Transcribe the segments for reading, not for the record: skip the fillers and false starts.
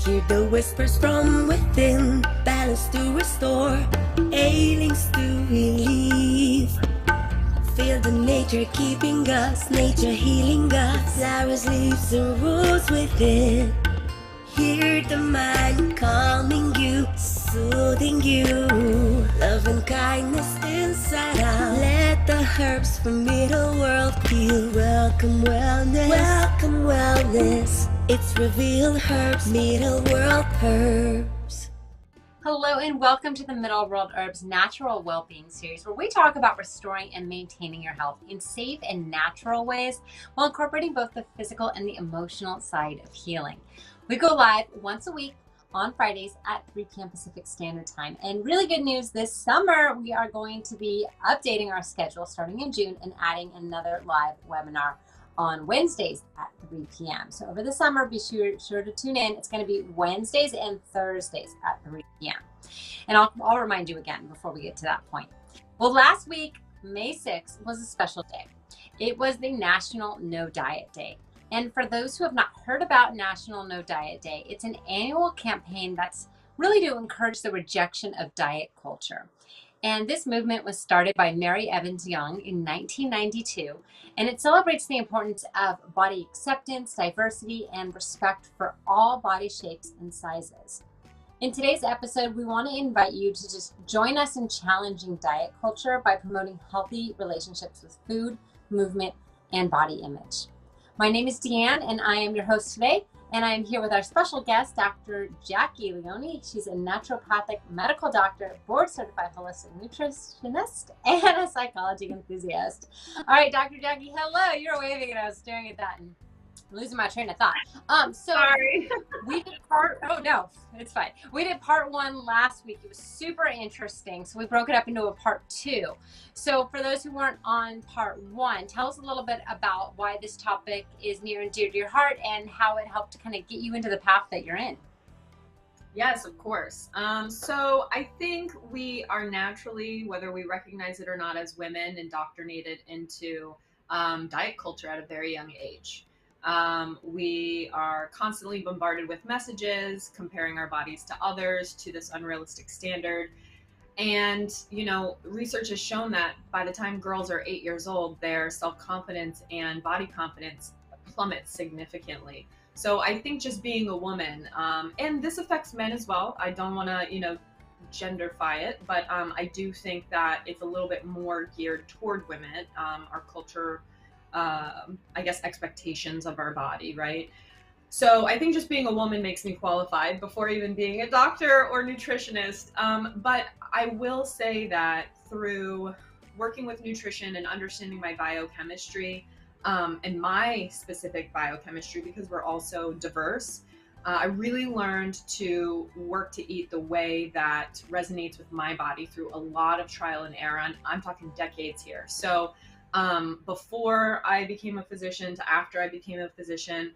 Hear the whispers from within, balance to restore, ailings to relieve. Feel the nature keeping us, nature healing us, flowers, leaves, and roots within. Hear the mind calming you, soothing you, love and kindness inside out. Let the herbs from middle world heal. Welcome wellness, welcome wellness. It's revealed herbs, middle world herbs. Hello and welcome to the Middle World Herbs Natural Wellbeing Series, where we talk about restoring and maintaining your health in safe and natural ways while incorporating both the physical and the emotional side of healing. We go live once a week on Fridays at 3 p.m. Pacific Standard Time. And really good news, this summer we are going to be updating our schedule starting in June and adding another live webinar on Wednesdays at 3 p.m. So over the summer, be sure to tune in. It's going to be Wednesdays and Thursdays at 3 p.m. And I'll remind you again before we get to that point. Well, last week, May 6th, was a special day. It was the National No Diet Day. And for those who have not heard about National No Diet Day, it's an annual campaign that's really to encourage the rejection of diet culture. And this movement was started by Mary Evans Young in 1992, and it celebrates the importance of body acceptance, diversity, and respect for all body shapes and sizes. In today's episode, we want to invite you to just join us in challenging diet culture by promoting healthy relationships with food, movement, and body image. My name is Deanne, and I am your host today, and I am here with our special guest, Dr. Jacquie Leone. She's a naturopathic medical doctor, board-certified holistic nutritionist, and a psychology enthusiast. All right, Dr. Jacquie, hello. You're waving, and I was staring at that and losing my train of thought. Sorry. We did it's fine. We did part 1 last week. It was super interesting. So we broke it up into a part 2. So for those who weren't on part 1, tell us a little bit about why this topic is near and dear to your heart and how it helped to kind of get you into the path that you're in. Yes, of course. So I think we are naturally, whether we recognize it or not as women, indoctrinated into diet culture at a very young age. We are constantly bombarded with messages, comparing our bodies to others to this unrealistic standard. And, research has shown that by the time girls are 8 years old, their self-confidence and body confidence plummets significantly. So I think just being a woman, and this affects men as well. I don't want to, genderfy it, but I do think that it's a little bit more geared toward women, our culture, I guess, expectations of our body, right? So I think just being a woman makes me qualified before even being a doctor or nutritionist. But I will say that through working with nutrition and understanding my biochemistry, and my specific biochemistry, because we're also diverse, I really learned to work to eat the way that resonates with my body through a lot of trial and error. And I'm talking decades here. So before I became a physician to after I became a physician,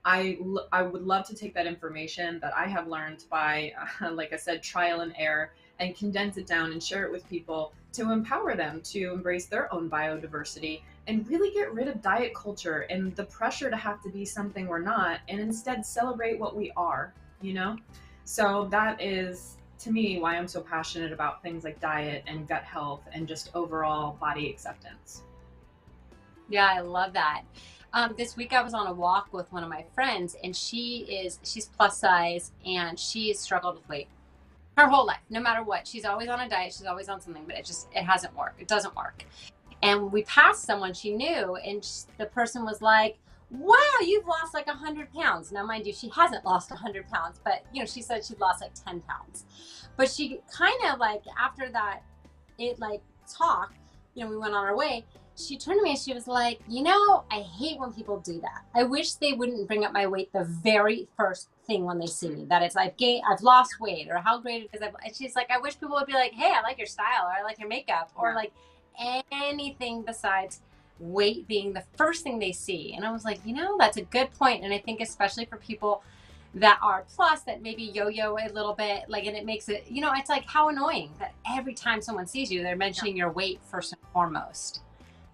I would love to take that information that I have learned by, like I said, trial and error, and condense it down and share it with people to empower them to embrace their own biodiversity and really get rid of diet culture and the pressure to have to be something we're not, and instead celebrate what we are, So that is, to me, why I'm so passionate about things like diet and gut health and just overall body acceptance. Yeah, I love that. This week I was on a walk with one of my friends, and she's plus size, and she has struggled with weight her whole life. No matter what, she's always on a diet, she's always on something, but it hasn't worked. It doesn't work. And we passed someone she knew, and the person was like, "Wow, you've lost like 100 pounds." Now, mind you, she hasn't lost 100 pounds, but she said she'd lost like 10 pounds. But she kind of like, after that, talk, we went on our way. She turned to me and she was like, I hate when people do that. I wish they wouldn't bring up my weight the very first thing when they see me. That it's I've lost weight, or how great it is. And she's like, I wish people would be like, hey, I like your style, or I like your makeup, or like anything besides weight being the first thing they see. And I was like, that's a good point. And I think especially for people that are plus, that maybe yo-yo a little bit, and it makes it, it's like, how annoying that every time someone sees you, they're mentioning your weight first and foremost.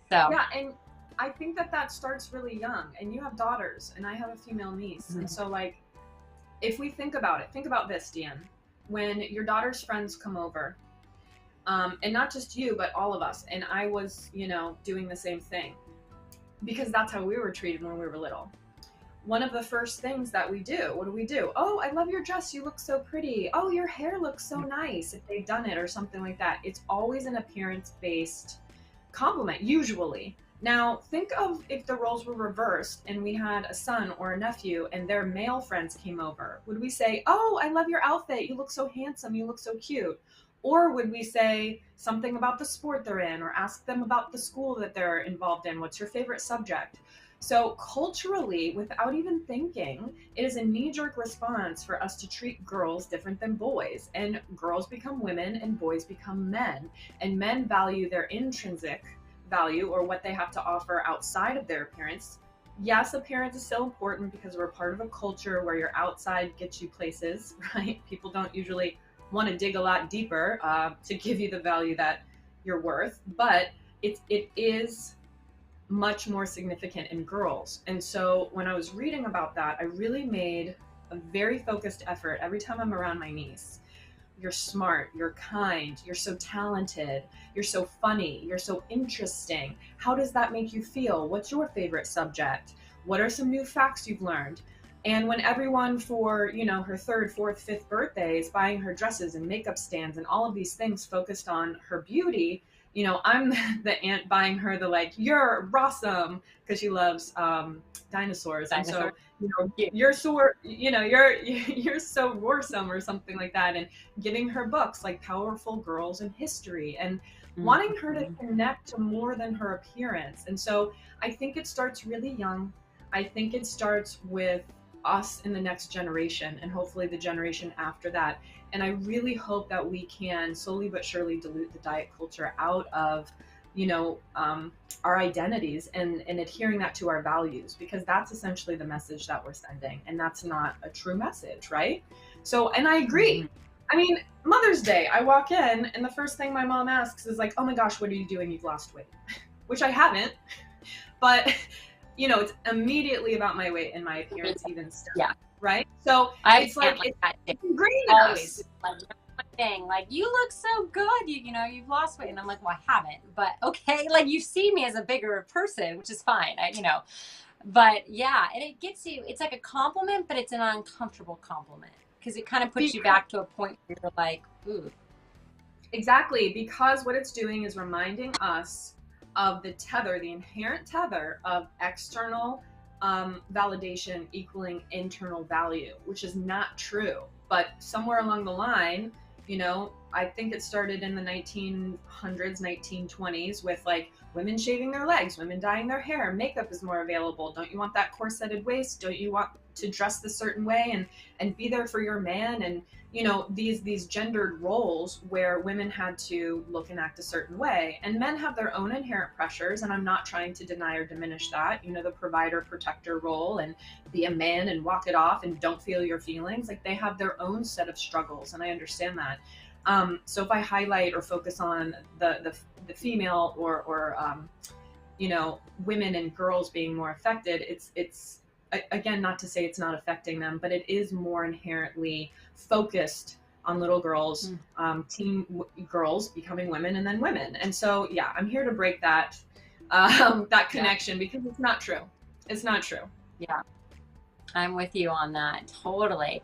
So yeah, and I think that starts really young. And you have daughters, and I have a female niece, and so if we think about it, think about this, Deanne. When your daughter's friends come over, and not just you, but all of us, and I was, doing the same thing because that's how we were treated when we were little. One of the first things that we do, what do we do? Oh, I love your dress. You look so pretty. Oh, your hair looks so nice. If they've done it or something like that. It's always an appearance-based compliment, usually. Now, think of if the roles were reversed and we had a son or a nephew and their male friends came over. Would we say, oh, I love your outfit. You look so handsome. You look so cute. Or would we say something about the sport they're in or ask them about the school that they're involved in? What's your favorite subject? So culturally, without even thinking, it is a knee-jerk response for us to treat girls different than boys. And girls become women and boys become men. And men value their intrinsic value or what they have to offer outside of their appearance. Yes, appearance is still important because we're part of a culture where your outside gets you places, right? People don't usually want to dig a lot deeper to give you the value that you're worth, but it is much more significant in girls. And so when I was reading about that, I really made a very focused effort every time I'm around my niece. You're smart, you're kind, you're so talented, you're so funny, you're so interesting. How does that make you feel? What's your favorite subject? What are some new facts you've learned? And when everyone for, her third, fourth, fifth birthday is buying her dresses and makeup stands and all of these things focused on her beauty, I'm the aunt buying her the you're awesome because she loves dinosaurs. And so, you're so, you're so awesome or something like that. And giving her books like Powerful Girls in History and wanting her to connect to more than her appearance. And so I think it starts really young. I think it starts with us in the next generation and hopefully the generation after that. And I really hope that we can slowly but surely dilute the diet culture out of, our identities and adhering that to our values, because that's essentially the message that we're sending. And that's not a true message, right? So, and I agree. I mean, Mother's Day, I walk in and the first thing my mom asks is like, oh my gosh, what are you doing? You've lost weight, which I haven't, but it's immediately about my weight and my appearance even still. Yeah. Right? So it's like it's ingrained in always. us. Thing like, you look so good, you've lost weight, and I'm like, well, I haven't, but okay, you see me as a bigger person, which is fine, but yeah, and it gets you, it's like a compliment, but it's an uncomfortable compliment because it kind of puts you back to a point where you're like, ooh. Exactly, because what it's doing is reminding us of the inherent tether of external validation equaling internal value, which is not true. But somewhere along the line, I think it started in the 1900s, 1920s with women shaving their legs, women dyeing their hair, makeup is more available. Don't you want that corseted waist? Don't you want to dress the certain way and be there for your man? And these gendered roles where women had to look and act a certain way, and men have their own inherent pressures, and I'm not trying to deny or diminish that, the provider protector role and be a man and walk it off and don't feel your feelings. They have their own set of struggles, and I understand that. So if I highlight or focus on the female or women and girls being more affected, it's again, not to say it's not affecting them, but it is more inherently focused on little girls, teen girls becoming women and then women. And so, yeah, I'm here to break that connection because it's not true. It's not true. Yeah. I'm with you on that. Totally.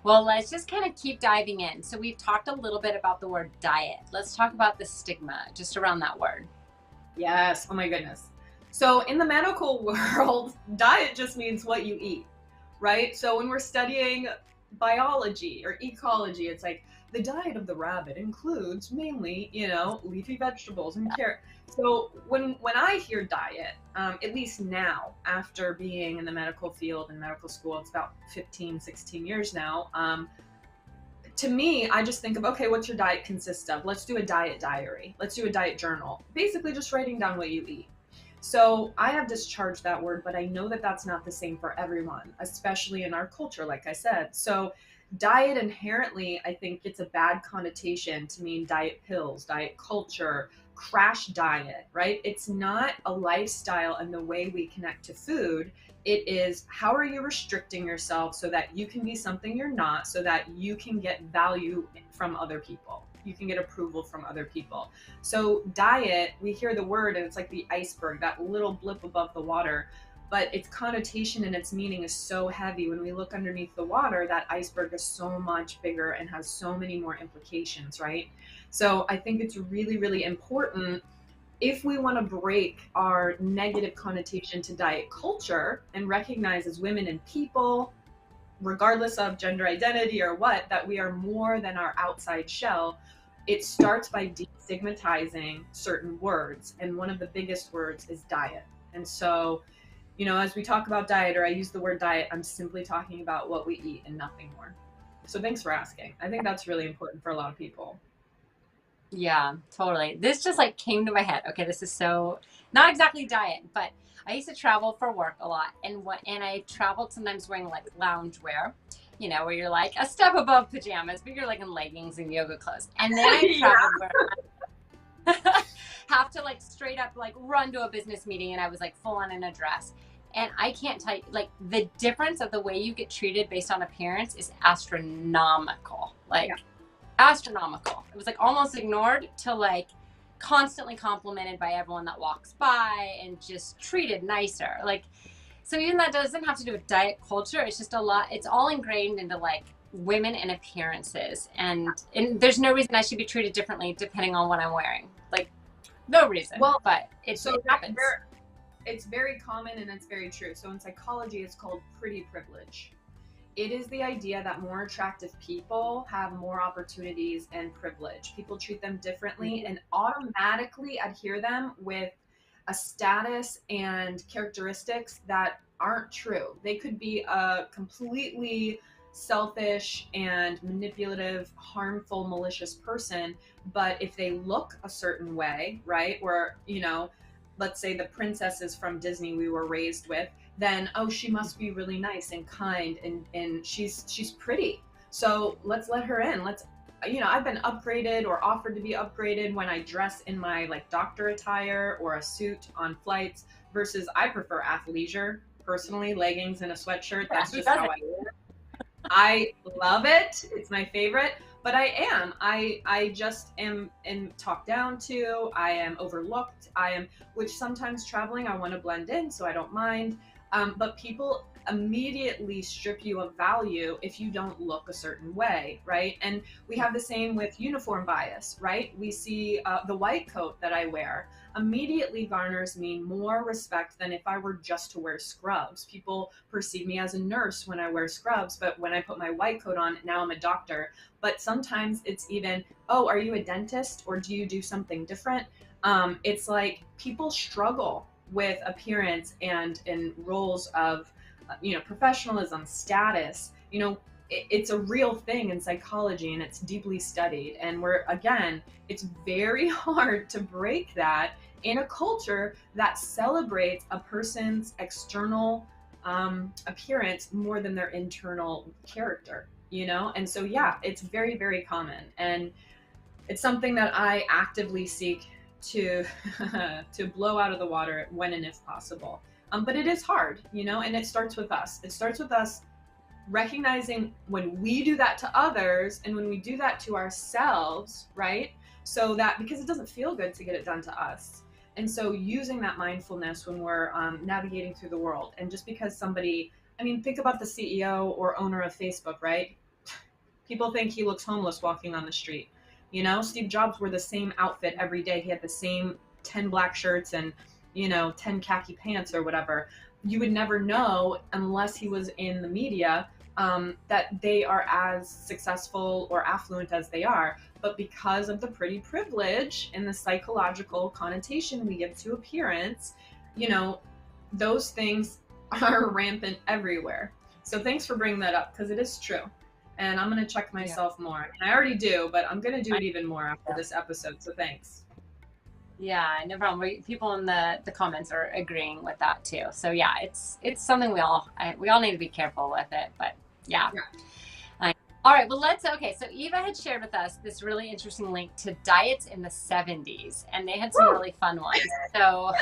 Well, let's just kind of keep diving in. So we've talked a little bit about the word diet. Let's talk about the stigma just around that word. Yes. Oh my goodness. So in the medical world, diet just means what you eat, right? So when we're studying biology or ecology, it's like the diet of the rabbit includes mainly, leafy vegetables and carrot. So when I hear diet, at least now, after being in the medical field and medical school, it's about 15, 16 years now. To me, I just think of, okay, what's your diet consist of? Let's do a diet diary. Let's do a diet journal. Basically just writing down what you eat. So I have discharged that word, but I know that that's not the same for everyone, especially in our culture, like I said. So diet inherently, I think, gets a bad connotation to mean diet pills, diet culture, crash diet, right? It's not a lifestyle and the way we connect to food. It is, how are you restricting yourself so that you can be something you're not, so that you can get value from other people. You can get approval from other people. So diet, we hear the word and it's like the iceberg, that little blip above the water, but its connotation and its meaning is so heavy. When we look underneath the water, that iceberg is so much bigger and has so many more implications, right? So I think it's really, really important, if we want to break our negative connotation to diet culture and recognize as women and people, regardless of gender identity or what, that we are more than our outside shell, it starts by destigmatizing certain words. And one of the biggest words is diet. And so, as we talk about diet, or I use the word diet, I'm simply talking about what we eat and nothing more. So thanks for asking. I think that's really important for a lot of people. Yeah, totally. This just like came to my head. Okay, this is so not exactly diet, but I used to travel for work a lot, and I traveled sometimes wearing like loungewear, where you're like a step above pajamas, but you're like in leggings and yoga clothes. And then I traveled where I have to like straight up like run to a business meeting, and I was like full on in a dress. And I can't tell you, like, the difference of the way you get treated based on appearance is astronomical. Like, yeah. Astronomical. It was like almost ignored to like constantly complimented by everyone that walks by and just treated nicer. Like, so even that doesn't have to do with diet culture. It's just a lot. It's all ingrained into like women and appearances, and there's no reason I should be treated differently depending on what I'm wearing. Like, no reason. Well, but it happens. It's very common and it's very true. So in psychology, it's called pretty privilege. It is the idea that more attractive people have more opportunities and privilege. People treat them differently and automatically adhere them with a status and characteristics that aren't true. They could be a completely selfish and manipulative, harmful, malicious person, but if they look a certain way, right? Or, let's say the princesses from Disney we were raised with, then, oh, she must be really nice and kind, and she's pretty. So let's let her in. I've been upgraded or offered to be upgraded when I dress in my like doctor attire or a suit on flights, versus I prefer athleisure personally, leggings and a sweatshirt. That's just how I wear. I love it. It's my favorite. But I just am talked down to. I am overlooked. Which sometimes traveling, I want to blend in, so I don't mind. But people immediately strip you of value if you don't look a certain way, right? And we have the same with uniform bias, right? We see the white coat that I wear immediately garners me more respect than if I were just to wear scrubs. People perceive me as a nurse when I wear scrubs, but when I put my white coat on, now I'm a doctor. But sometimes it's even, oh, are you a dentist or do you do something different? It's like people struggle with appearance and in roles of, professionalism, status. It's a real thing in psychology and it's deeply studied. And it's very hard to break that in a culture that celebrates a person's external appearance more than their internal character, And so, yeah, it's very, very common. And it's something that I actively seek to blow out of the water when and if possible. But it is hard, and it starts with us. It starts with us recognizing when we do that to others and when we do that to ourselves, right? So that, because it doesn't feel good to get it done to us. And so using that mindfulness when we're navigating through the world. And just because somebody, think about the CEO or owner of Facebook, right? People think he looks homeless walking on the street. Steve Jobs wore the same outfit every day. He had the same 10 black shirts and, 10 khaki pants or whatever. You would never know unless he was in the media that they are as successful or affluent as they are. But because of the pretty privilege and the psychological connotation we give to appearance, those things are rampant everywhere. So thanks for bringing that up, because it is true. And I'm going to check myself more. And I already do, but I'm going to do it even more after this episode. So thanks. Yeah, no problem. People in the comments are agreeing with that too. So yeah, it's something we all need to be careful with it. But yeah. Yeah. All right. Well, okay. So Eva had shared with us this really interesting link to diets in the 70s, and they had some Woo! really fun ones. So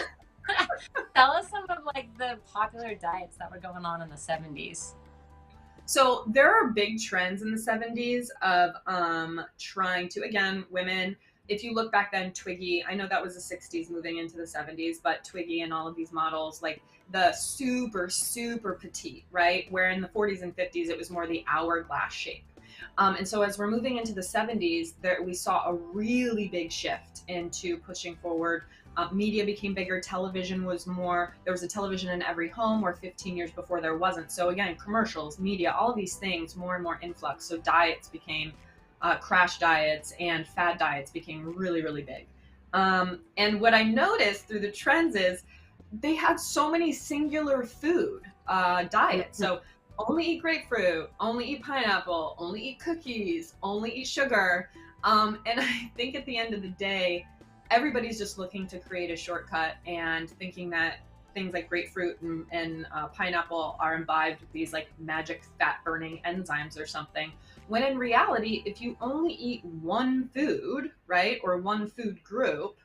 tell us some of like the popular diets that were going on in the 70s. So there are big trends in the 70s of trying to, again, women, if you look back then, Twiggy, I know that was the 60s moving into the 70s, but Twiggy and all of these models, like the super, super petite, right? Where in the 40s and 50s, it was more the hourglass shape. And so as we're moving into the 70s, we saw a really big shift into pushing forward. Media became bigger. Television was more, there was a television in every home where 15 years before there wasn't. So again, commercials, media, all of these things, more and more influx. So diets became, crash diets and fad diets became really, really big. And what I noticed through the trends is they had so many singular food diets. So only eat grapefruit, only eat pineapple, only eat cookies, only eat sugar. And I think at the end of the day, everybody's just looking to create a shortcut and thinking that things like grapefruit and pineapple are imbibed with these like magic fat burning enzymes or something. When in reality, if you only eat one food, right, or one food group,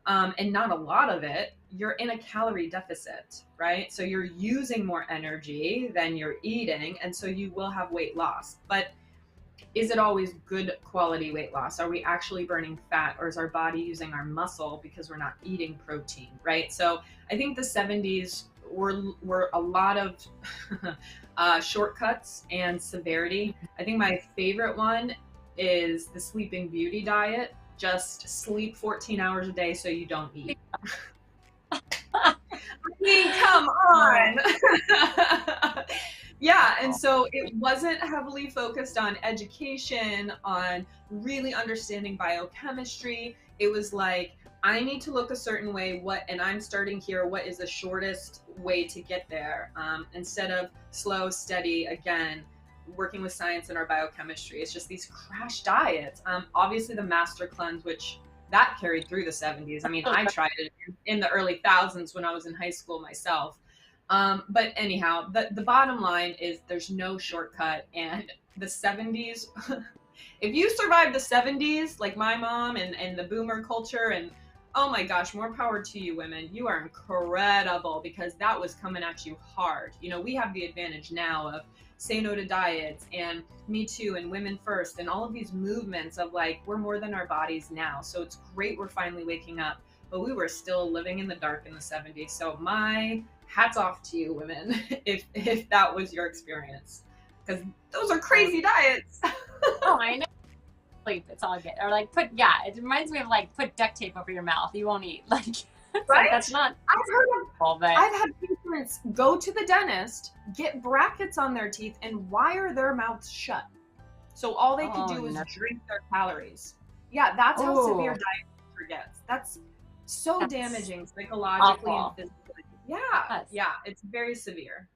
and not a lot of it, you're in a calorie deficit, right? So you're using more energy than you're eating, and so you will have weight loss. But is it always good quality weight loss? Are we actually burning fat, or is our body using our muscle because we're not eating protein, right? So I think the 70s were a lot of shortcuts and severity. I think my favorite one is the Sleeping Beauty diet. Just sleep 14 hours a day so you don't eat. I mean, come on. Yeah, and so it wasn't heavily focused on education, on really understanding biochemistry. It was like, I need to look a certain way, and I'm starting here, what is the shortest way to get there? Instead of slow, steady, again, working with science and our biochemistry. It's just these crash diets. Obviously the master cleanse, which that carried through the 70s. I mean, I tried it in the early thousands when I was in high school myself. But anyhow, the bottom line is there's no shortcut. And the 70s, if you survive the 70s, like my mom and the boomer culture, and oh my gosh, more power to you women. You are incredible, because that was coming at you hard. You know, we have the advantage now of say no to diets and Me Too and Women First and all of these movements of like, we're more than our bodies now. So it's great we're finally waking up, but we were still living in the dark in the 70s. So my hats off to you women if that was your experience, because those are crazy diets. Oh, I know. Sleep, it's all good. Or like it reminds me of like put duct tape over your mouth. You won't eat. Like, Right? That's not I've had patients go to the dentist, get brackets on their teeth, and wire their mouths shut. So all they can do is drink their calories. Yeah, that's how severe diet culture gets. That's so damaging psychologically and physically. Yeah, it's very severe.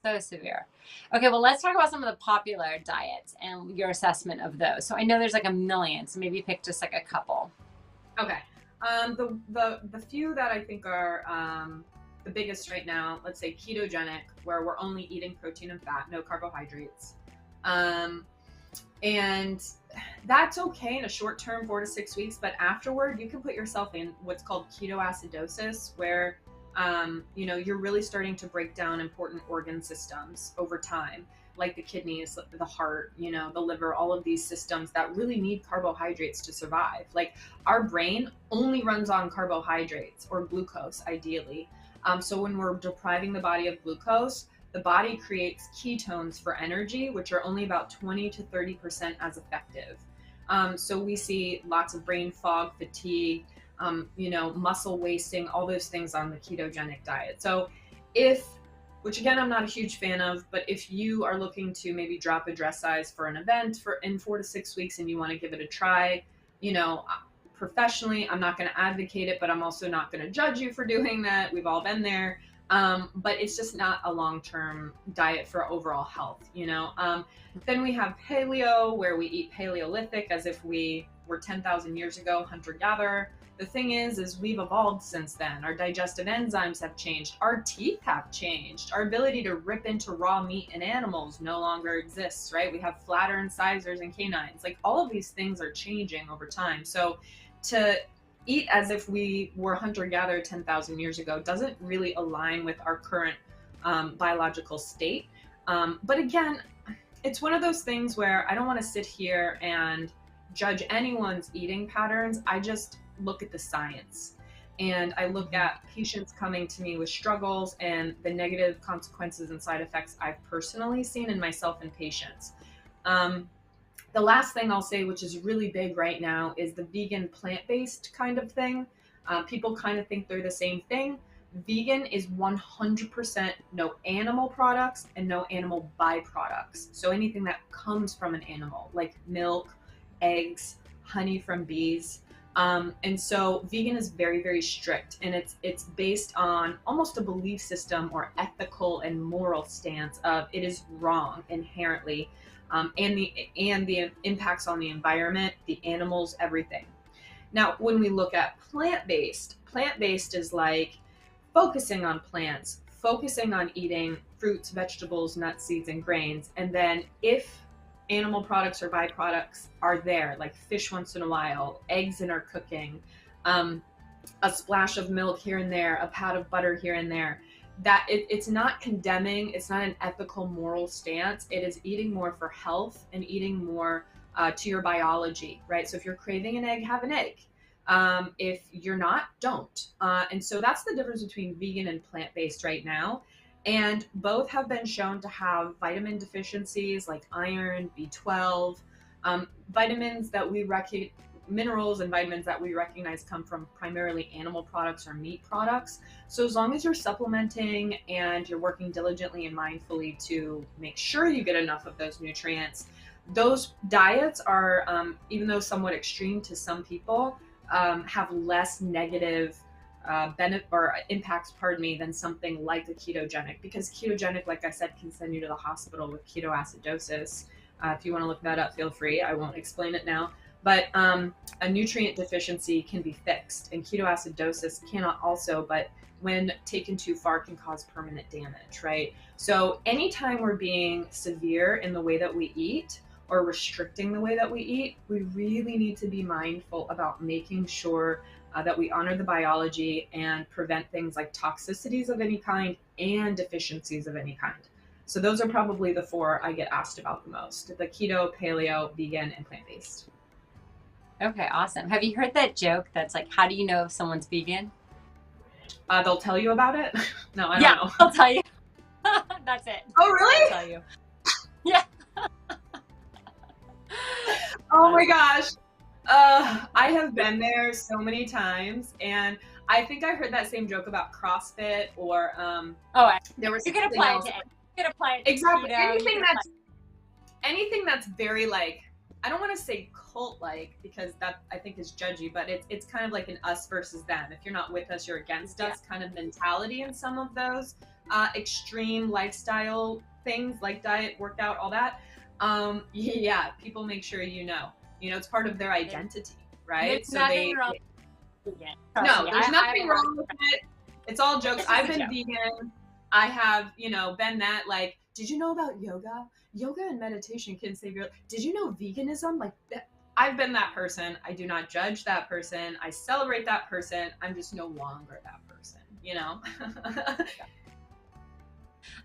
So severe. Okay, well, let's talk about some of the popular diets and your assessment of those. So I know there's like a million, so maybe pick just like a couple. Okay. The few that I think are the biggest right now, let's say ketogenic, where we're only eating protein and fat, no carbohydrates. And that's okay in a short term, 4 to 6 weeks, but afterward you can put yourself in what's called ketoacidosis, where you're really starting to break down important organ systems over time, like the kidneys, the heart, the liver, all of these systems that really need carbohydrates to survive. Like our brain only runs on carbohydrates or glucose, ideally. So when we're depriving the body of glucose, the body creates ketones for energy, which are only about 20 to 30% as effective. So we see lots of brain fog, fatigue, muscle wasting, all those things on the ketogenic diet. So which again, I'm not a huge fan of, but if you are looking to maybe drop a dress size for an event in 4 to 6 weeks and you want to give it a try, professionally, I'm not going to advocate it, but I'm also not going to judge you for doing that. We've all been there. But it's just not a long-term diet for overall health, Then we have paleo, where we eat Paleolithic as if we were 10,000 years ago, hunter-gatherer. The thing is we've evolved since then. Our digestive enzymes have changed. Our teeth have changed. Our ability to rip into raw meat in animals no longer exists, right? We have flatter incisors and canines. Like, all of these things are changing over time. So to eat as if we were hunter-gatherer 10,000 years ago doesn't really align with our current biological state. But again, it's one of those things where I don't want to sit here and judge anyone's eating patterns. I just look at the science, and I look at patients coming to me with struggles and the negative consequences and side effects I've personally seen in myself and patients. The last thing I'll say, which is really big right now, is the vegan plant-based kind of thing. People kind of think they're the same thing. Vegan is 100% no animal products and no animal byproducts. So anything that comes from an animal, like milk, eggs, honey from bees. And so vegan is very, very strict, and it's based on almost a belief system or ethical and moral stance of it is wrong inherently, and the impacts on the environment, the animals, everything. Now, when we look at plant-based is like focusing on plants, focusing on eating fruits, vegetables, nuts, seeds, and grains. And then if animal products or byproducts are there, like fish once in a while, eggs in our cooking, a splash of milk here and there, a pat of butter here and there, that it's not condemning, it's not an ethical, moral stance. It is eating more for health and eating more to your biology, right? So if you're craving an egg, have an egg. If you're not, don't. And so that's the difference between vegan and plant-based right now. And both have been shown to have vitamin deficiencies like iron, B12, vitamins that we minerals and vitamins that we recognize come from primarily animal products or meat products. So as long as you're supplementing and you're working diligently and mindfully to make sure you get enough of those nutrients, those diets are, even though somewhat extreme to some people, have less negative benefit or impacts, than something like a ketogenic, because ketogenic, like I said, can send you to the hospital with ketoacidosis. If you want to look that up, feel free. I won't explain it now. But a nutrient deficiency can be fixed, and ketoacidosis cannot also, but when taken too far can cause permanent damage, right? So anytime we're being severe in the way that we eat or restricting the way that we eat, we really need to be mindful about making sure that we honor the biology and prevent things like toxicities of any kind and deficiencies of any kind. So those are probably the four I get asked about the most: the keto, paleo, vegan, and plant-based. Okay, awesome. Have you heard that joke that's like, how do you know if someone's vegan? They'll tell you about it? No, I don't know. I'll tell you. That's it. Oh, really? I'll tell you. Yeah. Oh my gosh. I have been there so many times, and I think I heard that same joke about CrossFit or there was you can apply it to anything. You can apply it to exactly keto, anything that's very, like, I don't want to say cult-like, because that I think is judgy, but it's kind of like an us versus them. If you're not with us, you're against us kind of mentality in some of those extreme lifestyle things like diet, workout, all that. Yeah, people make sure it's part of their identity, right? There's nothing wrong with vegan. No, there's nothing wrong with it. It's all jokes. I've been vegan. I have, been that, like, did you know about yoga? Yoga and meditation can save your life. Did you know veganism? Like, that? I've been that person. I do not judge that person. I celebrate that person. I'm just no longer that person,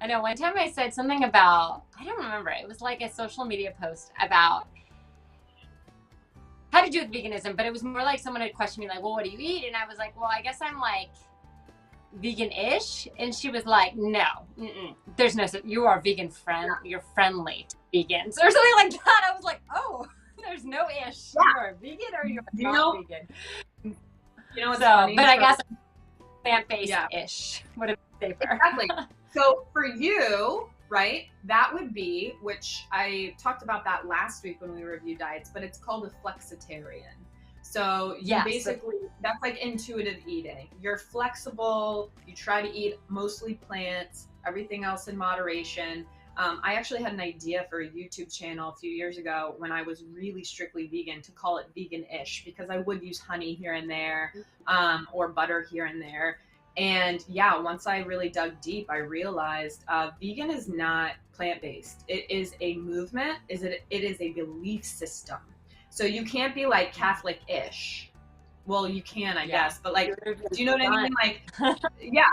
I know one time I said something about, I don't remember, it was like a social media post about how to do with veganism, but it was more like someone had questioned me like, well, what do you eat? And I was like, well, I guess I'm like vegan-ish. And she was like, no, there's no, you are vegan friend, you're friendly to vegans or something like that. I was like, oh, there's no ish. Yeah. You're vegan or you're not vegan. What's funny? But I guess plant-based-ish would have been safer. Exactly. So for you, right, that would be, which I talked about that last week when we reviewed diets, but it's called a flexitarian. So basically, that's like intuitive eating. You're flexible, you try to eat mostly plants, everything else in moderation. I actually had an idea for a YouTube channel a few years ago when I was really strictly vegan to call it vegan-ish, because I would use honey here and there, or butter here and there. And yeah, once I really dug deep, I realized vegan is not plant-based. It is a movement. It is a belief system. So you can't be like Catholic-ish. Well, you can, I guess, but like, do you know what I mean? Like, yeah.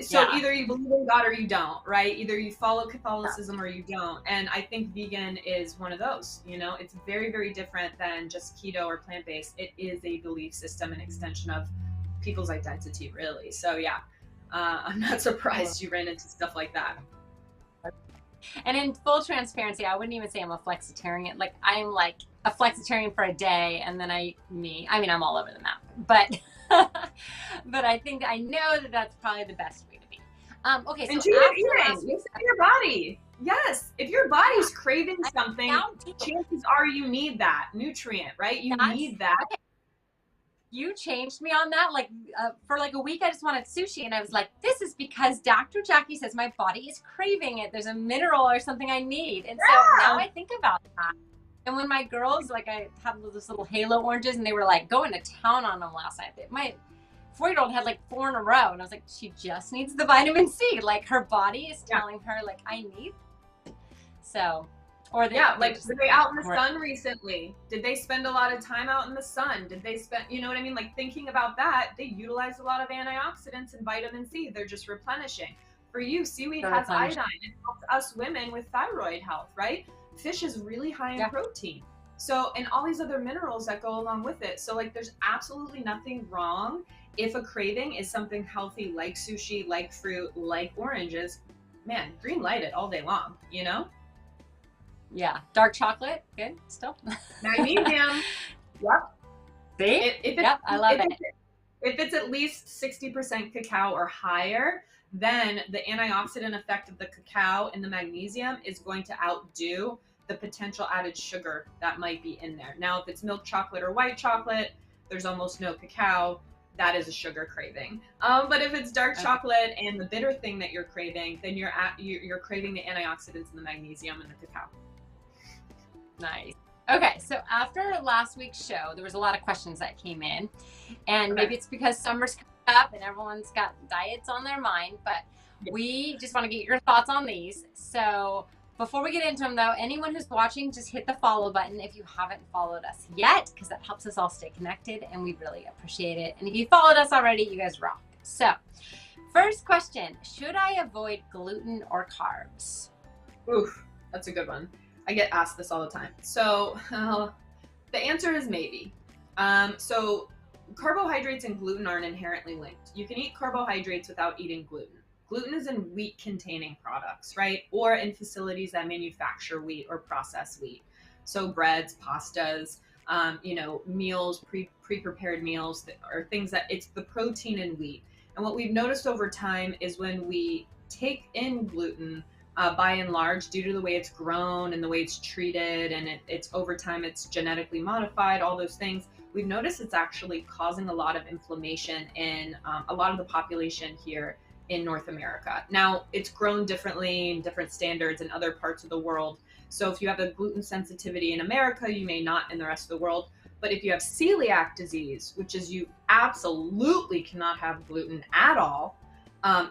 So either you believe in God or you don't, right? Either you follow Catholicism or you don't. And I think vegan is one of those, you know, it's very, very different than just keto or plant-based. It is a belief system, an extension of people's identity, really. So yeah, I'm not surprised you ran into stuff like that. And in full transparency, I wouldn't even say I'm a flexitarian. Like, I'm like a flexitarian for a day, and then I'm all over the map. But but I think I know that that's probably the best way to be. Okay, so intuitive eating, listen to your body. Yes, if your body's craving something, chances are you need that nutrient, right? You need that. Okay. You changed me on that. Like for like a week, I just wanted sushi, and I was like, "This is because Dr. Jacquie says my body is craving it. There's a mineral or something I need." And so now I think about that. And when my girls, like, I had those little halo oranges, and they were like going to town on them last night. My 4-year-old had like 4 in a row, and I was like, she just needs the vitamin C. Like, her body is telling her, like, I need it. So. Or they, like, were they out in the sun recently? Did they spend a lot of time out in the sun? Did they spend, you know what I mean? Like, thinking about that, they utilize a lot of antioxidants and vitamin C. They're just replenishing. For you, seaweed has iodine. It helps us women with thyroid health, right? Fish is really high in protein. So, and all these other minerals that go along with it. So, like, there's absolutely nothing wrong if a craving is something healthy, like sushi, like fruit, like oranges. Man, green light it all day long, you know? Yeah, dark chocolate, good still. Magnesium. Yep. See? I love it. If it's at least 60% cacao or higher, then the antioxidant effect of the cacao and the magnesium is going to outdo the potential added sugar that might be in there. Now, if it's milk chocolate or white chocolate, there's almost no cacao. That is a sugar craving. But if it's dark chocolate and the bitter thing that you're craving, then you're craving the antioxidants and the magnesium and the cacao. Nice. Okay, so after last week's show, there was a lot of questions that came in, and maybe it's because summer's coming up and everyone's got diets on their mind, but we just want to get your thoughts on these. So before we get into them, though, anyone who's watching, just hit the follow button if you haven't followed us yet, because that helps us all stay connected, and we really appreciate it. And if you followed us already, you guys rock. So first question, should I avoid gluten or carbs? Oof, that's a good one. I get asked this all the time. So the answer is maybe. So carbohydrates and gluten aren't inherently linked. You can eat carbohydrates without eating gluten. Gluten is in wheat containing products, right? Or in facilities that manufacture wheat or process wheat. So breads, pastas, meals, pre-prepared meals, or things that it's the protein in wheat. And what we've noticed over time is when we take in gluten, by and large, due to the way it's grown and the way it's treated, and it's over time, it's genetically modified, all those things, we've noticed it's actually causing a lot of inflammation in a lot of the population here in North America. Now, it's grown differently in different standards in other parts of the world. So if you have a gluten sensitivity in America, you may not in the rest of the world. But if you have celiac disease, which is you absolutely cannot have gluten at all,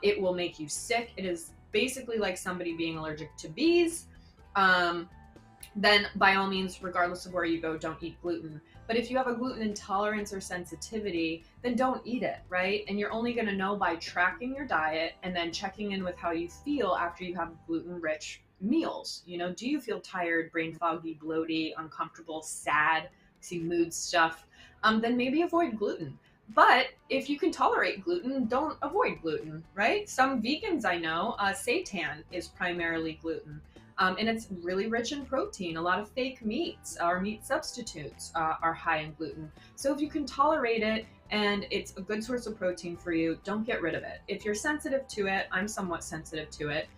it will make you sick. It is basically like somebody being allergic to bees. Then by all means, regardless of where you go, don't eat gluten. But if you have a gluten intolerance or sensitivity, then don't eat it, right? And you're only going to know by tracking your diet and then checking in with how you feel after you have gluten-rich meals. You know, do you feel tired, brain foggy, bloaty, uncomfortable, sad, see mood stuff? Then maybe avoid gluten. But if you can tolerate gluten, don't avoid gluten, right? Some vegans I know, seitan is primarily gluten. And it's really rich in protein. A lot of fake meats or meat substitutes are high in gluten. So if you can tolerate it and it's a good source of protein for you, don't get rid of it. If you're sensitive to it, I'm somewhat sensitive to it,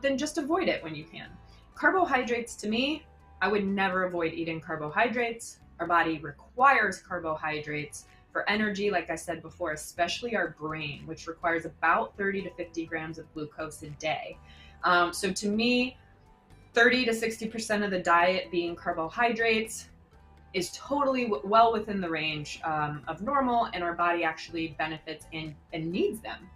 then just avoid it when you can. Carbohydrates, to me, I would never avoid eating carbohydrates. Our body requires carbohydrates for energy, like I said before, especially our brain, which requires about 30 to 50 grams of glucose a day. So to me, 30 to 60% of the diet being carbohydrates is totally well within the range of normal, and our body actually benefits and needs them.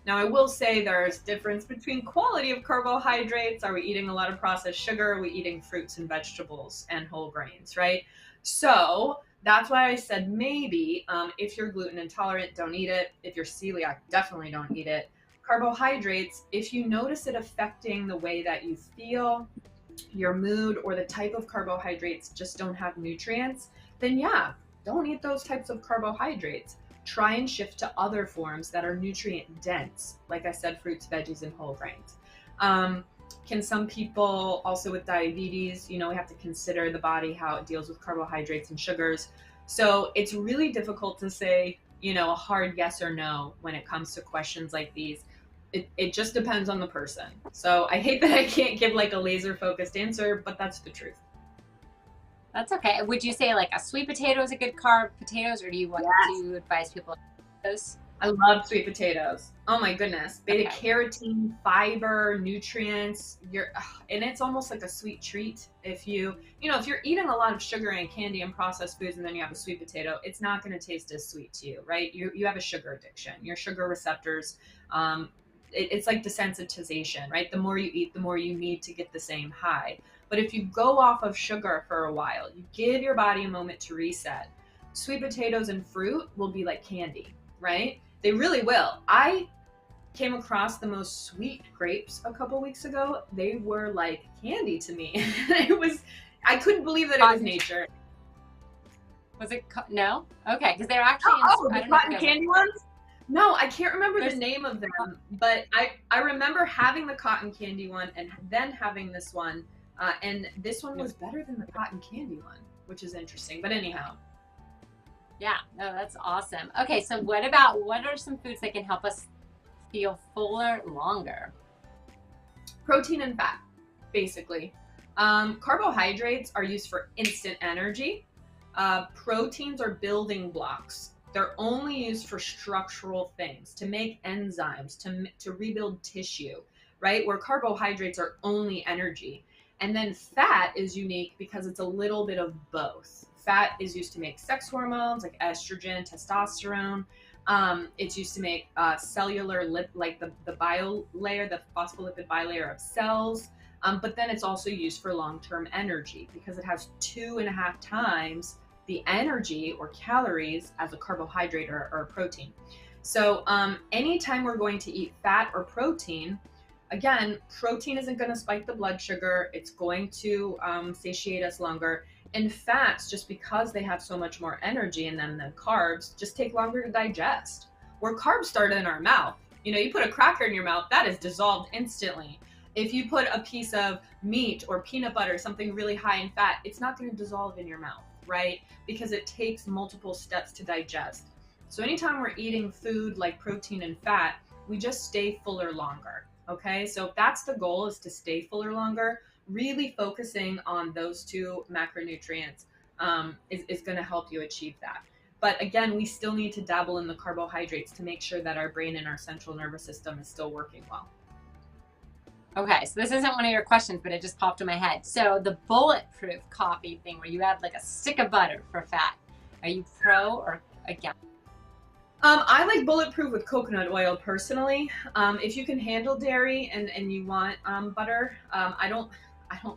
Now, I will say there's difference between quality of carbohydrates. Are we eating a lot of processed sugar? Are we eating fruits and vegetables and whole grains, right? So that's why I said maybe if you're gluten intolerant, don't eat it. If you're celiac, definitely don't eat it. Carbohydrates, if you notice it affecting the way that you feel, your mood, or the type of carbohydrates just don't have nutrients, then yeah, don't eat those types of carbohydrates. Try and shift to other forms that are nutrient dense. Like I said, fruits, veggies, and whole grains. Can some people also with diabetes, we have to consider the body, how it deals with carbohydrates and sugars. So it's really difficult to say, a hard yes or no when it comes to questions like these. It just depends on the person. So I hate that I can't give like a laser focused answer, but that's the truth. That's okay. Would you say like a sweet potato is a good carb, potatoes, or do you advise people those? I love sweet potatoes. Oh my goodness. Beta carotene, fiber, nutrients, and it's almost like a sweet treat. If you're eating a lot of sugar and candy and processed foods, and then you have a sweet potato, it's not going to taste as sweet to you, right? You have a sugar addiction. Your sugar receptors, it's like desensitization, right? The more you eat, the more you need to get the same high. But if you go off of sugar for a while, you give your body a moment to reset. Sweet potatoes and fruit will be like candy, right? They really will. I came across the most sweet grapes a couple weeks ago. They were like candy to me. I couldn't believe that it was nature. Was it? No? Okay, because they're actually the cotton candy ones? No, I can't remember the name of them, but I remember having the cotton candy one and then having this one. And this one was better than the cotton candy one, which is interesting. But anyhow. Yeah, no, that's awesome. Okay, so what are some foods that can help us feel fuller longer? Protein and fat, basically. Carbohydrates are used for instant energy. Proteins are building blocks. They're only used for structural things, to make enzymes, to rebuild tissue, right? Where carbohydrates are only energy. And then fat is unique because it's a little bit of both. Fat is used to make sex hormones like estrogen, testosterone. It's used to make cellular like the biolayer, the phospholipid bilayer of cells. But then it's also used for long-term energy because it has 2.5 times the energy or calories as a carbohydrate or a protein. So anytime we're going to eat fat or protein, again, protein isn't going to spike the blood sugar. It's going to satiate us longer. And fats, just because they have so much more energy in them than carbs, just take longer to digest. Where carbs start in our mouth. You put a cracker in your mouth, that is dissolved instantly. If you put a piece of meat or peanut butter, something really high in fat, it's not going to dissolve in your mouth, right? Because it takes multiple steps to digest. So anytime we're eating food like protein and fat, we just stay fuller longer. Okay, so if that's the goal, is to stay fuller longer, really focusing on those two macronutrients is going to help you achieve that. But again, we still need to dabble in the carbohydrates to make sure that our brain and our central nervous system is still working well. Okay, so this isn't one of your questions, but it just popped in my head. So the bulletproof coffee thing where you add like a stick of butter for fat, are you pro or against? I like bulletproof with coconut oil personally. If you can handle dairy and you want butter, I don't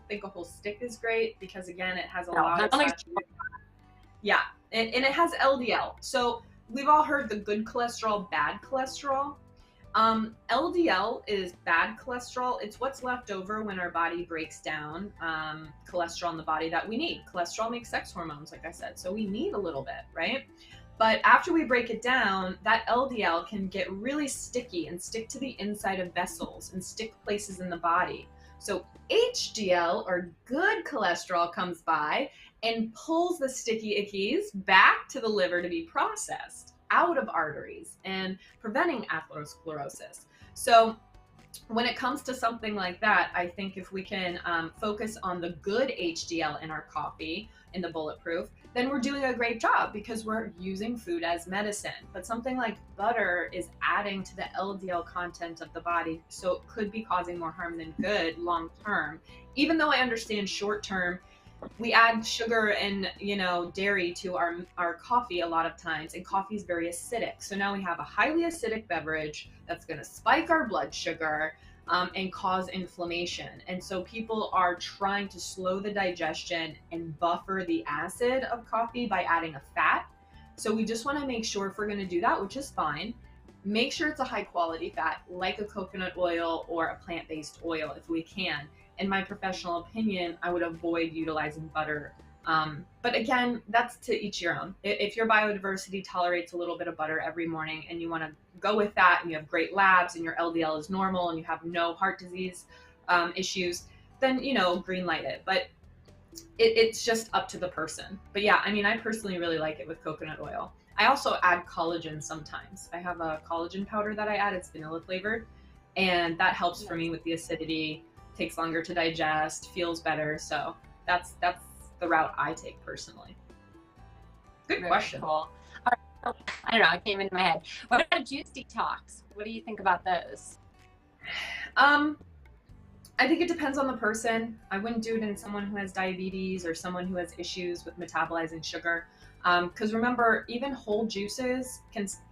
think a whole stick is great because again, it has a lot of saturated fat. Yeah, and it has LDL. So we've all heard the good cholesterol, bad cholesterol. LDL is bad cholesterol. It's what's left over when our body breaks down cholesterol in the body that we need. Cholesterol makes sex hormones, like I said, so we need a little bit, right? But after we break it down, that LDL can get really sticky and stick to the inside of vessels and stick places in the body. So HDL, or good cholesterol, comes by and pulls the sticky ickies back to the liver to be processed out of arteries and preventing atherosclerosis. So when it comes to something like that, I think if we can focus on the good HDL in our coffee, in the bulletproof, then we're doing a great job because we're using food as medicine. But something like butter is adding to the LDL content of the body, so it could be causing more harm than good long term. Even though I understand short term, we add sugar and dairy to our coffee a lot of times, and coffee is very acidic, so now we have a highly acidic beverage that's going to spike our blood sugar, and cause inflammation. And so people are trying to slow the digestion and buffer the acid of coffee by adding a fat. So we just want to make sure, if we're going to do that, which is fine, make sure it's a high quality fat like a coconut oil or a plant-based oil if we can. In my professional opinion, I would avoid utilizing butter. But again, that's to each your own. If your biodiversity tolerates a little bit of butter every morning and you want to go with that, and you have great labs and your LDL is normal and you have no heart disease issues, then, green light it. But it's just up to the person. But yeah, I mean, I personally really like it with coconut oil. I also add collagen sometimes. I have a collagen powder that I add. It's vanilla flavored, and that helps for me with the acidity. Takes longer to digest, feels better. So that's the route I take personally. Good question. Cool. All right. I don't know, it came into my head. What about juice detox? What do you think about those? I think it depends on the person. I wouldn't do it in someone who has diabetes or someone who has issues with metabolizing sugar. Because remember, even whole juices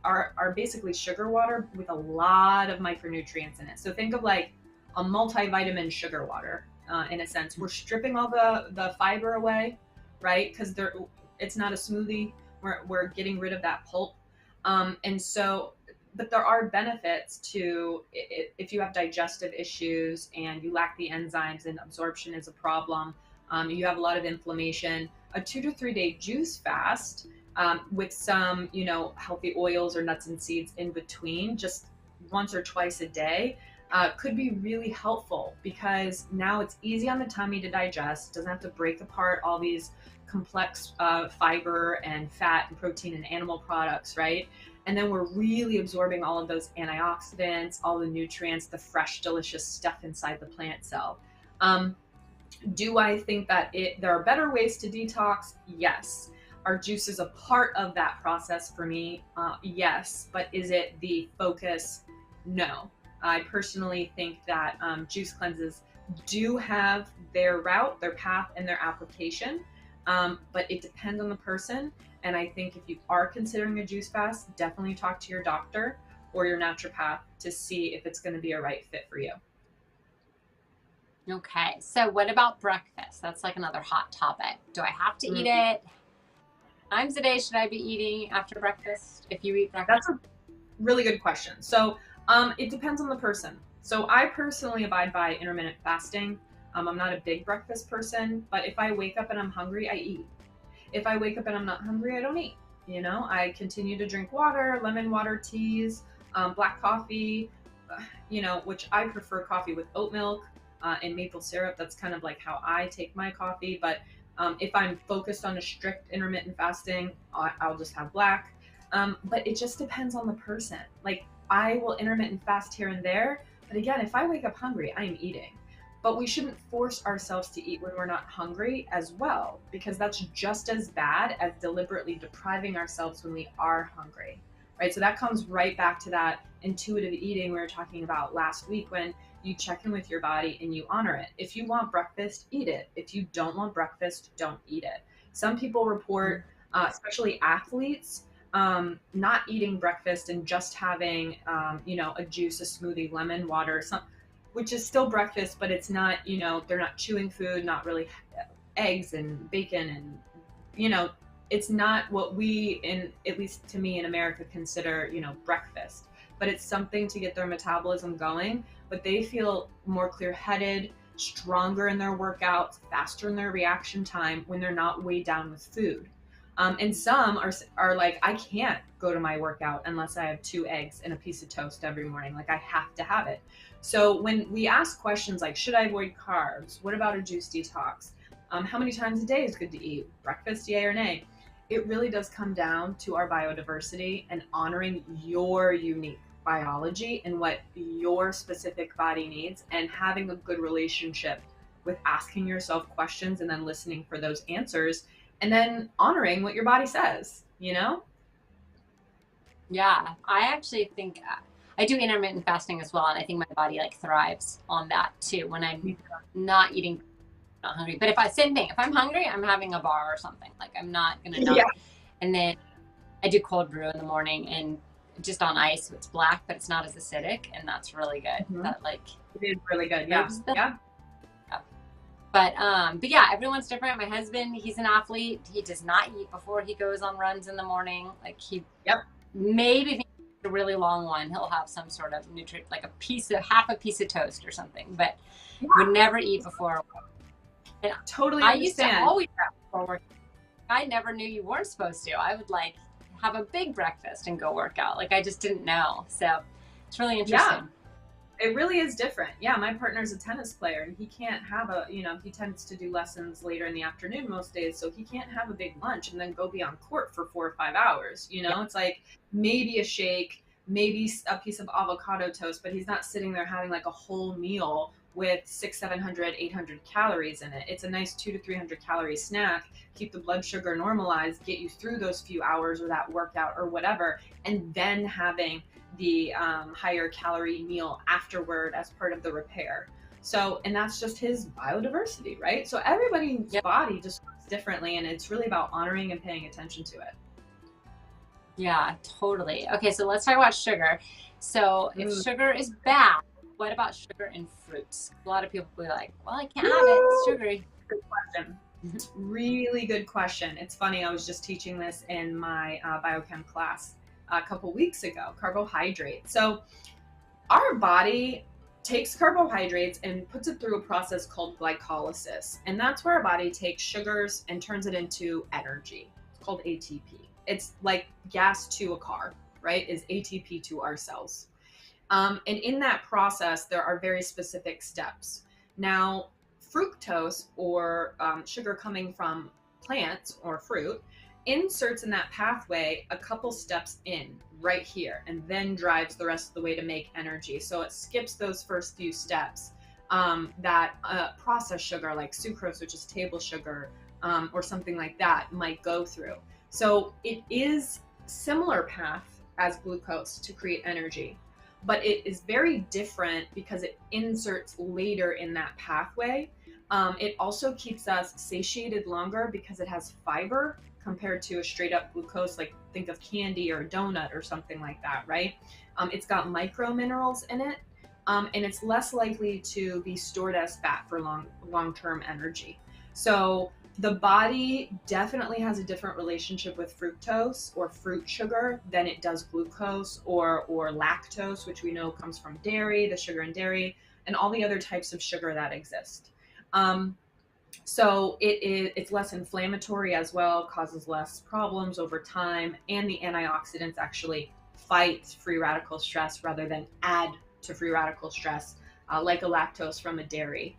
are basically sugar water with a lot of micronutrients in it. So think of like a multivitamin sugar water, in a sense. We're stripping all the fiber away, right? Because it's not a smoothie. We're getting rid of that pulp. But there are benefits to it if you have digestive issues and you lack the enzymes and absorption is a problem. You have a lot of inflammation. A 2 to 3 day juice fast with some, healthy oils or nuts and seeds in between, just once or twice a day, could be really helpful, because now it's easy on the tummy to digest. It doesn't have to break apart all these complex fiber and fat and protein and animal products, right? And then we're really absorbing all of those antioxidants, all the nutrients, the fresh, delicious stuff inside the plant cell. Do I think that there are better ways to detox? Yes. Are juices a part of that process for me? Yes. But is it the focus? No. I personally think that juice cleanses do have their route, their path, and their application, but it depends on the person. And I think if you are considering a juice fast, definitely talk to your doctor or your naturopath to see if it's going to be a right fit for you. Okay, so what about breakfast? That's like another hot topic. Do I have to eat it? How many times a day should I be eating after breakfast if you eat breakfast? That's a really good question. So it depends on the person. So I personally abide by intermittent fasting. I'm not a big breakfast person, but if I wake up and I'm hungry, I eat. If I wake up and I'm not hungry, I don't eat. I continue to drink water, lemon water teas, black coffee, which I prefer coffee with oat milk and maple syrup. That's kind of like how I take my coffee. But if I'm focused on a strict intermittent fasting, I'll just have black. But it just depends on the person. Like, I will intermittent fast here and there. But again, if I wake up hungry, I'm eating. But we shouldn't force ourselves to eat when we're not hungry as well, because that's just as bad as deliberately depriving ourselves when we are hungry, right? So that comes right back to that intuitive eating we were talking about last week, when you check in with your body and you honor it. If you want breakfast, eat it. If you don't want breakfast, don't eat it. Some people report, especially athletes, not eating breakfast and just having, a juice, a smoothie, lemon water, which is still breakfast, but it's not, they're not chewing food, not really eggs and bacon, and, it's not what we, at least to me in America, consider, breakfast. But it's something to get their metabolism going, but they feel more clear-headed, stronger in their workouts, faster in their reaction time when they're not weighed down with food. And some are like, I can't go to my workout unless I have 2 eggs and a piece of toast every morning. Like, I have to have it. So when we ask questions like, should I avoid carbs? What about a juice detox? How many times a day is good to eat? Breakfast, yay or nay? It really does come down to our biodiversity and honoring your unique biology and what your specific body needs, and having a good relationship with asking yourself questions and then listening for those answers, and then honoring what your body says, you know? Yeah, I actually think I do intermittent fasting as well, and I think my body like thrives on that too when I'm not eating, not hungry. But if I same thing, if I'm hungry, I'm having a bar or something. Like I'm not gonna not. Yeah. And then I do cold brew in the morning and just on ice, so it's black, but it's not as acidic, and that's really good. Mhm. That like It is really good. Yeah. moves the Yeah. But yeah, everyone's different. My husband, he's an athlete. He does not eat before he goes on runs in the morning. Like he Yep. maybe if he eats a really long one, he'll have some sort of like half a piece of toast or something, but would never eat before. And Totally I used to understand. always have before work. I never knew you weren't supposed to. I would like have a big breakfast and go work out. Like I just didn't know. So it's really interesting. It really is different. Yeah, my partner's a tennis player and he can't have he tends to do lessons later in the afternoon most days, so he can't have a big lunch and then go be on court for 4 or 5 hours. It's like maybe a shake, maybe a piece of avocado toast, but he's not sitting there having like a whole meal with 600, 700, 800 calories in it. It's a nice 200 to 300 calorie snack, keep the blood sugar normalized, get you through those few hours or that workout or whatever, and then having the higher calorie meal afterward as part of the repair. So, and that's just his biodiversity, right? So everybody's body just works differently, and it's really about honoring and paying attention to it. Yeah, totally. Okay, so let's talk about sugar. So if sugar is bad, what about sugar in fruits? A lot of people will be like, well, I can't have it, it's sugary. Good question. Really good question. It's funny, I was just teaching this in my biochem class a couple weeks ago, carbohydrates. So our body takes carbohydrates and puts it through a process called glycolysis. And that's where our body takes sugars and turns it into energy. It's called ATP. It's like gas to a car, right? Is ATP to our cells. And in that process, there are very specific steps. Now, fructose, or sugar coming from plants or fruit, inserts in that pathway a couple steps in right here and then drives the rest of the way to make energy. So it skips those first few steps that processed sugar like sucrose, which is table sugar, or something like that might go through. So it is similar path as glucose to create energy, but it is very different because it inserts later in that pathway. It also keeps us satiated longer because it has fiber compared to a straight up glucose, like think of candy or a donut or something like that, right? It's got micro minerals in it, and it's less likely to be stored as fat for long-term energy. So the body definitely has a different relationship with fructose or fruit sugar than it does glucose or lactose, which we know comes from dairy, the sugar in dairy, and all the other types of sugar that exist. So it's less inflammatory as well, causes less problems over time, and the antioxidants actually fight free radical stress rather than add to free radical stress, like a lactose from a dairy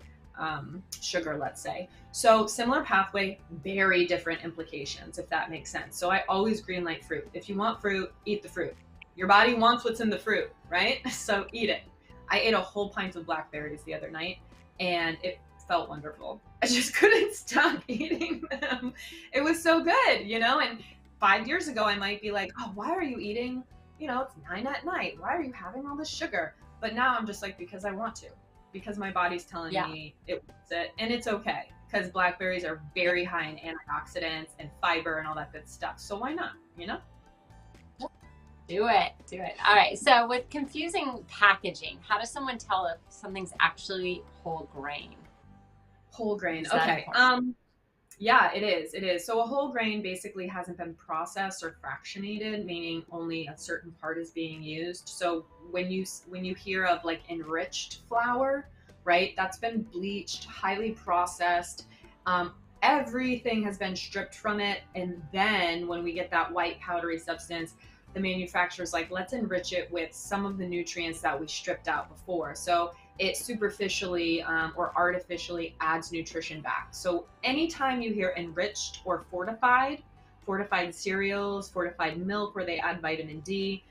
sugar, let's say. So similar pathway, very different implications, if that makes sense. So I always greenlight fruit. If you want fruit, eat the fruit. Your body wants what's in the fruit, right? So eat it. I ate a whole pint of blackberries the other night, and it felt wonderful. I just couldn't stop eating them. It was so good, and 5 years ago I might be like, oh, why are you eating, it's 9 p.m. Why are you having all this sugar? But now I'm just like, because I want to, because my body's telling me it wants it, and it's okay, because blackberries are very high in antioxidants and fiber and all that good stuff. So why not, Do it. All right. So with confusing packaging, how does someone tell if something's actually whole grain? Whole grain. Is that Okay. important? Yeah, it is. So a whole grain basically hasn't been processed or fractionated, meaning only a certain part is being used. So when you hear of like enriched flour, right, that's been bleached, highly processed. Everything has been stripped from it. And then when we get that white powdery substance, the manufacturer's like, let's enrich it with some of the nutrients that we stripped out before. So it superficially or artificially adds nutrition back. So anytime you hear enriched or fortified cereals, fortified milk where they add vitamin D,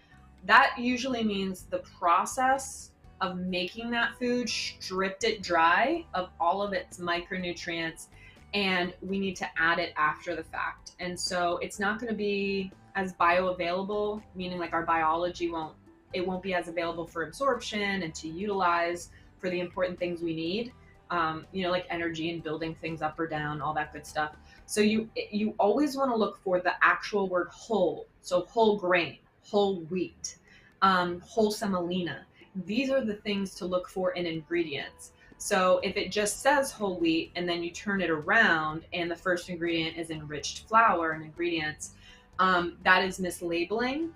that usually means the process of making that food stripped it dry of all of its micronutrients, and we need to add it after the fact. And so it's not going to be as bioavailable, meaning like our biology won't be as available for absorption and to utilize for the important things we need, like energy and building things up or down, all that good stuff. So you always want to look for the actual word whole. So whole grain, whole wheat, whole semolina. These are the things to look for in ingredients. So if it just says whole wheat and then you turn it around and the first ingredient is enriched flour and ingredients, that is mislabeling.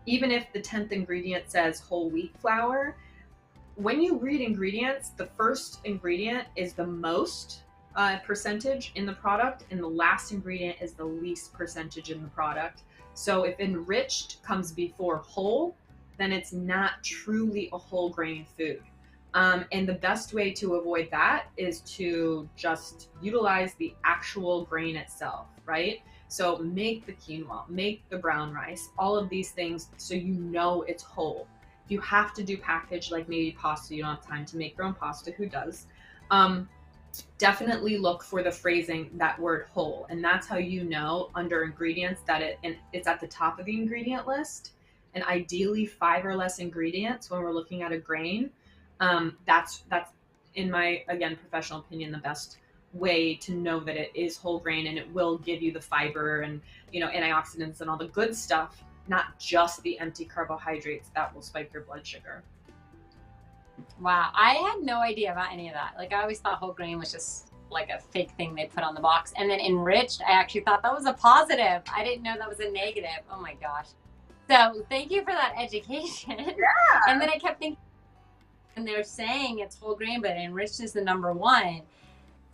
Even if the 10th ingredient says whole wheat flour, when you read ingredients, the first ingredient is the most percentage in the product, and the last ingredient is the least percentage in the product. So if enriched comes before whole, then it's not truly a whole grain food. And the best way to avoid that is to just utilize the actual grain itself, right? So make the quinoa, make the brown rice, all of these things so you know it's whole. If you have to do packaged, like maybe pasta, you don't have time to make your own pasta, who does? Definitely look for the phrasing, that word whole. And that's how you know under ingredients that it's at the top of the ingredient list. And ideally 5 or less ingredients when we're looking at a grain. That's in my, again, professional opinion, the best way to know that it is whole grain, and it will give you the fiber and antioxidants and all the good stuff, not just the empty carbohydrates that will spike your blood sugar. Wow, I had no idea about any of that. Like, I always thought whole grain was just like a fake thing they put on the box. And then enriched, I actually thought that was a positive. I didn't know that was a negative. Oh my gosh. So thank you for that education. Yeah. And then I kept thinking, and they're saying it's whole grain, but enriched is the number one.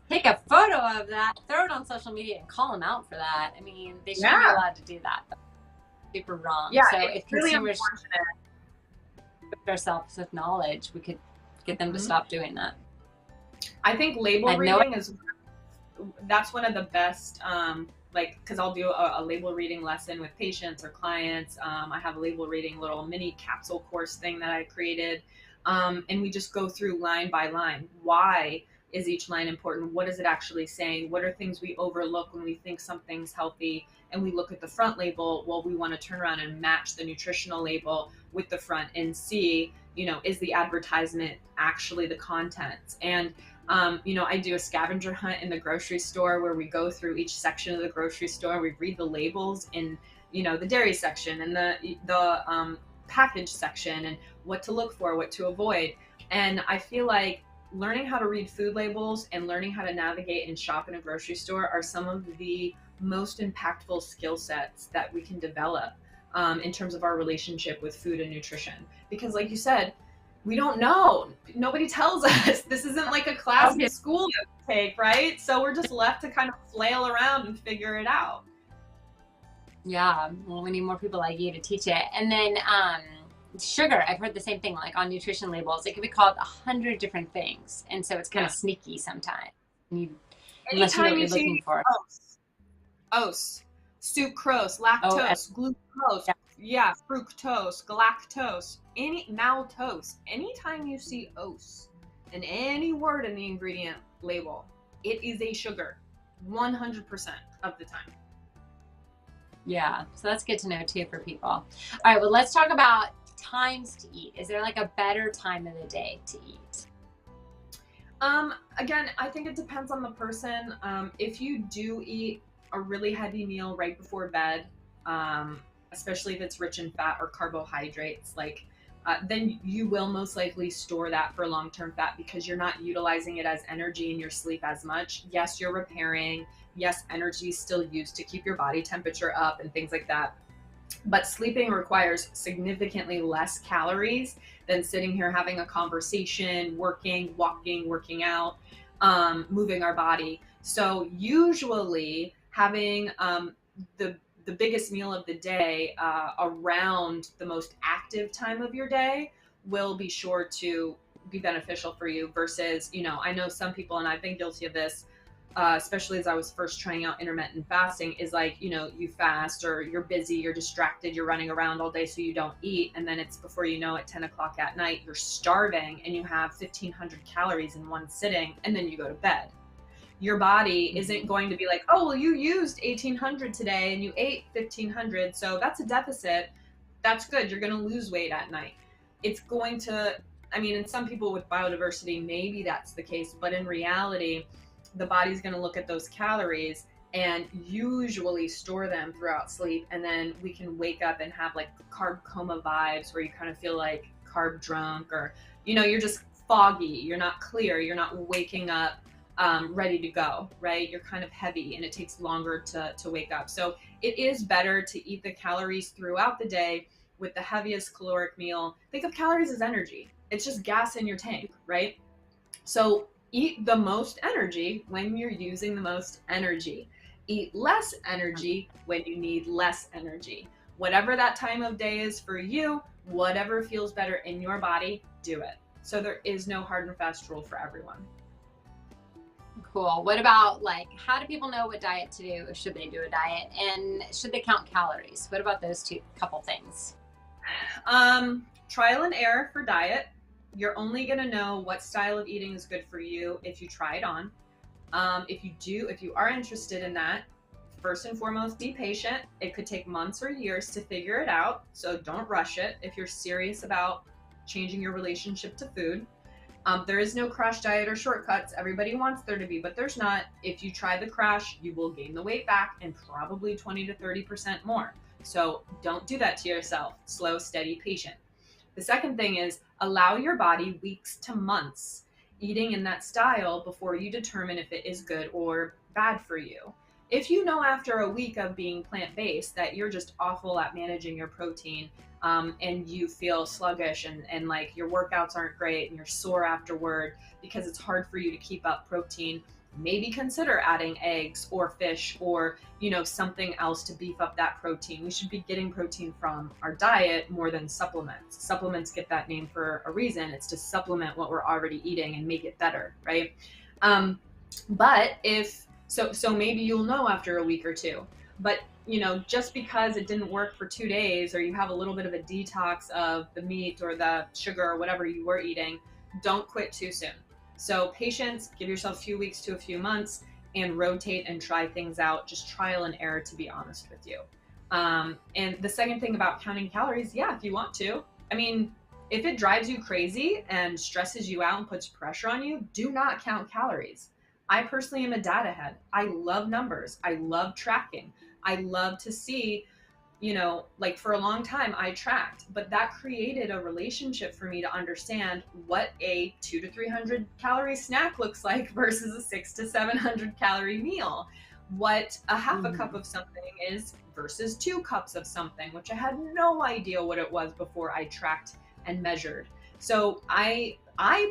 Take a photo of that, throw it on social media, and call them out for that. I mean, they shouldn't be allowed to do that. That's super wrong. Yeah, so it's if really consumers unfortunate. ourselves with knowledge, we could get them to stop doing that. I think label reading that's one of the best, because I'll do a label reading lesson with patients or clients. I have a label reading little mini capsule course thing that I created. And we just go through line by line. Why is each line important? What is it actually saying? What are things we overlook when we think something's healthy? And we look at the front label. Well, we want to turn around and match the nutritional label with the front and see, is the advertisement actually the contents? And, I do a scavenger hunt in the grocery store where we go through each section of the grocery store. We read the labels in, the dairy section and the package section, and what to look for, what to avoid. And I feel like learning how to read food labels and learning how to navigate and shop in a grocery store are some of the most impactful skill sets that we can develop in terms of our relationship with food and nutrition. Because like you said, we don't know. Nobody tells us. This isn't like a class in school that we take, right? So we're just left to kind of flail around and figure it out. Yeah, well, we need more people like you to teach it. And then sugar, I've heard the same thing, like on nutrition labels, it can be called 100 different things. And so it's kind of sneaky sometimes. Unless you know what you're looking for. Ose, sucrose, lactose, glucose, fructose, galactose, maltose. Anytime you see ose in any word in the ingredient label, it is a sugar 100% of the time. Yeah, so that's good to know too for people. All right, well, let's talk about times to eat. Is there like a better time of the day to eat? Again, I think it depends on the person. If you do eat a really heavy meal right before bed, especially if it's rich in fat or carbohydrates, then you will most likely store that for long-term fat because you're not utilizing it as energy in your sleep as much. Yes, you're repairing. Yes, energy is still used to keep your body temperature up and things like that. But sleeping requires significantly less calories than sitting here having a conversation, working, walking, working out, moving our body. So usually having the biggest meal of the day around the most active time of your day will be sure to be beneficial for you versus, I know some people, and I've been guilty of this, especially as I was first trying out intermittent fasting, is like, you fast or you're busy, you're distracted, you're running around all day so you don't eat. And then it's before you know it, 10 o'clock at night, you're starving and you have 1,500 calories in one sitting, and then you go to bed. Your body isn't going to be like, oh, well, you used 1,800 today and you ate 1,500. So that's a deficit. That's good. You're going to lose weight at night. It's going to, and some people with biodiversity, maybe that's the case, but in reality, the body's going to look at those calories and usually store them throughout sleep. And then we can wake up and have like carb coma vibes where you kind of feel like carb drunk, or, you're just foggy. You're not clear. You're not waking up ready to go, right? You're kind of heavy and it takes longer to wake up. So it is better to eat the calories throughout the day with the heaviest caloric meal. Think of calories as energy. It's just gas in your tank, right? So eat the most energy when you're using the most energy. Eat less energy when you need less energy. Whatever that time of day is for you, whatever feels better in your body, do it. So there is no hard and fast rule for everyone. Cool. What about, like, how do people know what diet to do? Should they do a diet? And should they count calories? What about those couple things? Trial and error for diet. You're only going to know what style of eating is good for you if you try it on. If you are interested in that, first and foremost, be patient. It could take months or years to figure it out. So don't rush it if you're serious about changing your relationship to food. There is no crash diet or shortcuts. Everybody wants there to be, but there's not. If you try the crash, you will gain the weight back and probably 20 to 30% more. So don't do that to yourself. Slow, steady, patient. The second thing is allow your body weeks to months eating in that style before you determine if it is good or bad for you. If you know after a week of being plant-based that you're just awful at managing your protein, and you feel sluggish and like your workouts aren't great and you're sore afterward because it's hard for you to keep up protein, maybe consider adding eggs or fish or, something else to beef up that protein. We should be getting protein from our diet more than supplements. Supplements get that name for a reason. It's to supplement what we're already eating and make it better, right? But so maybe you'll know after a week or two. But just because it didn't work for 2 days, or you have a little bit of a detox of the meat or the sugar or whatever you were eating, don't quit too soon. So patience, give yourself a few weeks to a few months and rotate and try things out. Just trial and error, to be honest with you. And the second thing about counting calories, yeah, if you want to. If it drives you crazy and stresses you out and puts pressure on you, do not count calories. I personally am a data head. I love numbers. I love tracking. I love to see, like for a long time I tracked, but that created a relationship for me to understand what a 200 to 300 calorie snack looks like versus a 600 to 700 calorie meal. What a half a cup of something is versus 2 cups of something, which I had no idea what it was before I tracked and measured. So I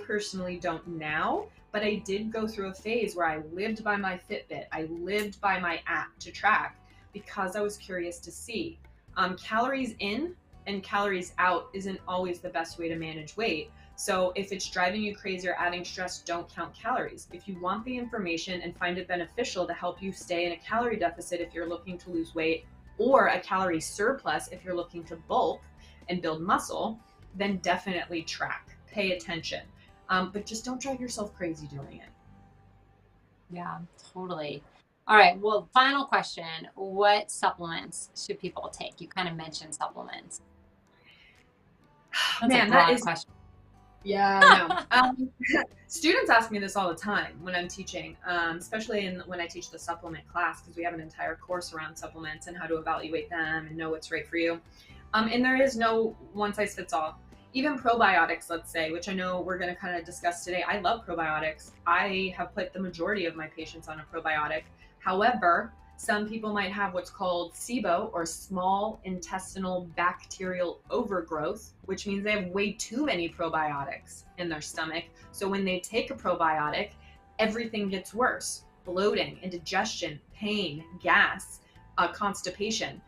personally don't now, but I did go through a phase where I lived by my Fitbit. I lived by my app to track because I was curious to see. Calories in and calories out isn't always the best way to manage weight. So if it's driving you crazy or adding stress, don't count calories. If you want the information and find it beneficial to help you stay in a calorie deficit if you're looking to lose weight, or a calorie surplus if you're looking to bulk and build muscle, then definitely track, pay attention. But just don't drive yourself crazy doing it. Yeah, totally. All right. Well, final question. What supplements should people take? You kind of mentioned supplements. That's a broad question. Yeah, I know. Students ask me this all the time when I'm teaching, especially when I teach the supplement class, because we have an entire course around supplements and how to evaluate them and know what's right for you. And there is no one size fits all. Even probiotics, let's say, which I know we're going to kind of discuss today. I love probiotics. I have put the majority of my patients on a probiotic. However, some people might have what's called SIBO, or small intestinal bacterial overgrowth, which means they have way too many probiotics in their stomach. So when they take a probiotic, everything gets worse. Bloating, indigestion, pain, gas, constipation.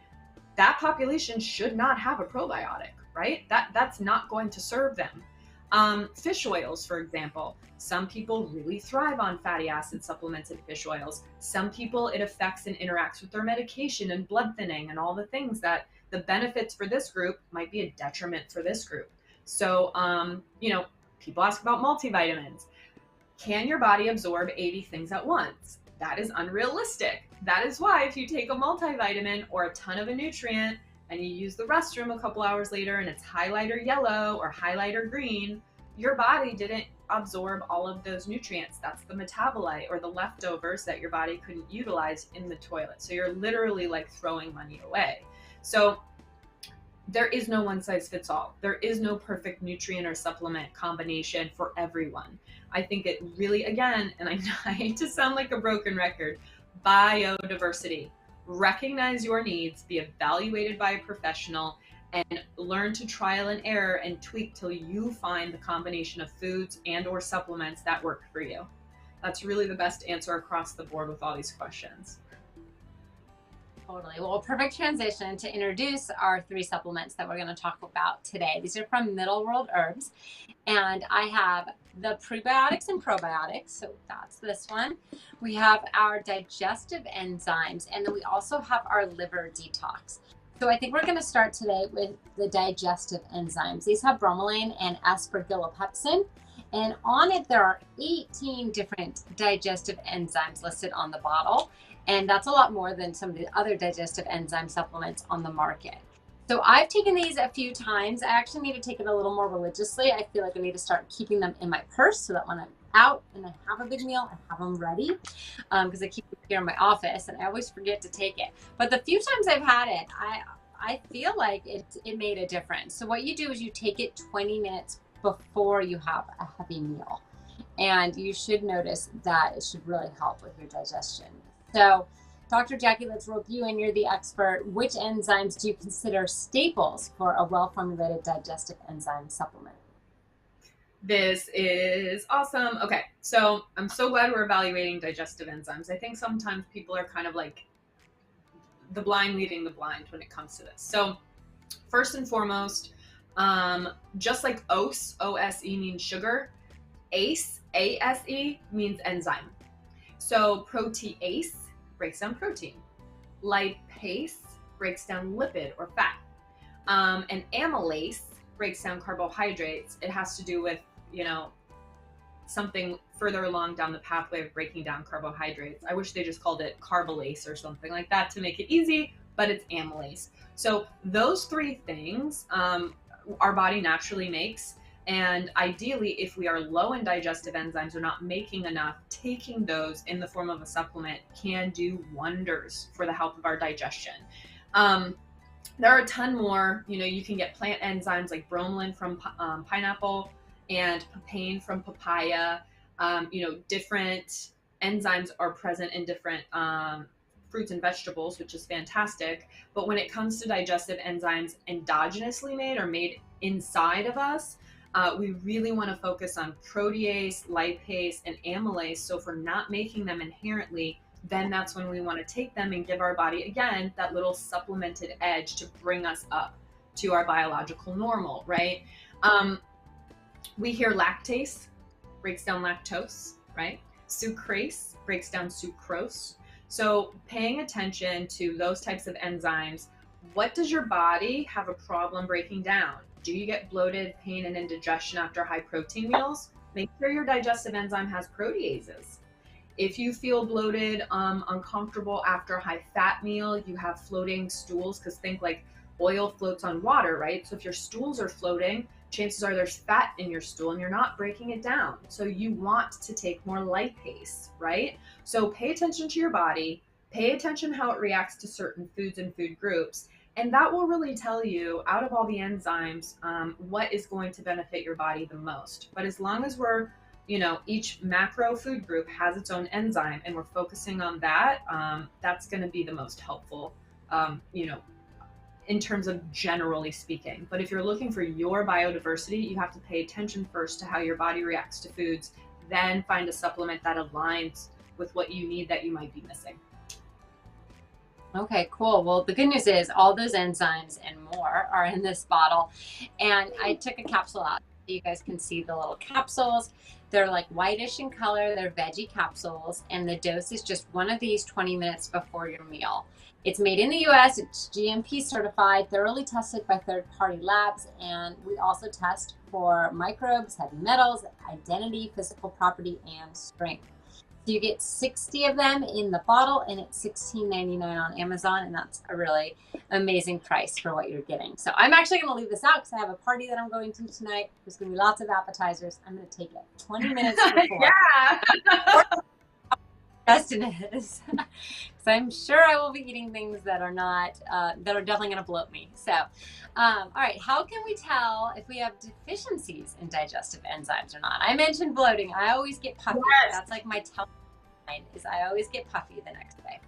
That population should not have a probiotic, right? That's not going to serve them. Fish oils, for example. Some people really thrive on fatty acid supplements and fish oils. Some people, it affects and interacts with their medication and blood thinning and all the things that the benefits for this group might be a detriment for this group. So, people ask about multivitamins. Can your body absorb 80 things at once? That is unrealistic. That is why if you take a multivitamin or a ton of a nutrient and you use the restroom a couple hours later and it's highlighter yellow or highlighter green, your body didn't absorb all of those nutrients. That's the metabolite or the leftovers that your body couldn't utilize in the toilet. So you're literally like throwing money away. So there is no one size fits all. There is no perfect nutrient or supplement combination for everyone. I think it really, again, and I hate to sound like a broken record, biodiversity. Recognize your needs, be evaluated by a professional, and learn to trial and error and tweak till you find the combination of foods and or supplements that work for you. That's really the best answer across the board with all these questions. Totally. Well, perfect transition to introduce our 3 supplements that we're going to talk about today. These are from Middle World Herbs, and I have the prebiotics and probiotics. So that's this one. We have our digestive enzymes, and then we also have our liver detox. So I think we're going to start today with the digestive enzymes. These have bromelain and aspargillopepsin, and on it there are 18 different digestive enzymes listed on the bottle. And that's a lot more than some of the other digestive enzyme supplements on the market. So I've taken these a few times. I actually need to take it a little more religiously. I feel like I need to start keeping them in my purse so that when I'm out and I have a big meal, I have them ready, because I keep them here in my office and I always forget to take it. But the few times I've had it, I feel like it made a difference. So what you do is you take it 20 minutes before you have a heavy meal. And you should notice that it should really help with your digestion. So, Dr. Jacquie, let's rope you in. You're the expert. Which enzymes do you consider staples for a well-formulated digestive enzyme supplement? This is awesome. Okay, so I'm so glad we're evaluating digestive enzymes. I think sometimes people are kind of like the blind leading the blind when it comes to this. So, first and foremost, just like OSE, O-S-E means sugar, ACE, A-S-E means enzyme. So protease breaks down protein. Lipase breaks down lipid or fat. And amylase breaks down carbohydrates. It has to do with, something further along down the pathway of breaking down carbohydrates. I wish they just called it carbolase or something like that to make it easy, but it's amylase. So those 3 things our body naturally makes. And ideally, if we are low in digestive enzymes or not making enough, taking those in the form of a supplement can do wonders for the health of our digestion. There are a ton more. You can get plant enzymes like bromelain from pineapple and papain from papaya. Different enzymes are present in different fruits and vegetables, which is fantastic. But when it comes to digestive enzymes endogenously made or made inside of us, we really want to focus on protease, lipase, and amylase. So if we're not making them inherently, then that's when we want to take them and give our body, again, that little supplemented edge to bring us up to our biological normal, right? We hear lactase breaks down lactose, right? Sucrase breaks down sucrose. So paying attention to those types of enzymes, what does your body have a problem breaking down? Do you get bloated, pain, and indigestion after high protein meals? Make sure your digestive enzyme has proteases. If you feel bloated, uncomfortable after a high fat meal, you have floating stools, because think like oil floats on water, right? So if your stools are floating, chances are there's fat in your stool and you're not breaking it down. So you want to take more lipase, right? So pay attention to your body, pay attention how it reacts to certain foods and food groups. And that will really tell you, out of all the enzymes, what is going to benefit your body the most. But as long as we're, each macro food group has its own enzyme and we're focusing on that, that's going to be the most helpful, in terms of generally speaking. But if you're looking for your biodiversity, you have to pay attention first to how your body reacts to foods, then find a supplement that aligns with what you need that you might be missing. Okay, cool. Well, the good news is all those enzymes and more are in this bottle. And I took a capsule out. You guys can see the little capsules. They're like whitish in color. They're veggie capsules, and the dose is just one of these 20 minutes before your meal. It's made in the US, it's GMP certified, thoroughly tested by third-party labs, and we also test for microbes, heavy metals, identity, physical property, and strength. So you get 60 of them in the bottle, and it's $16.99 on Amazon, and that's a really amazing price for what you're getting. So I'm actually going to leave this out because I have a party that I'm going to tonight. There's going to be lots of appetizers. I'm going to take it 20 minutes before. Yeah. Justin is. So I'm sure I will be eating things that are not, that are definitely going to bloat me. So, all right, how can we tell if we have deficiencies in digestive enzymes or not? I mentioned bloating. I always get puffy. Yes. That's like my tell sign is I always get puffy the next day.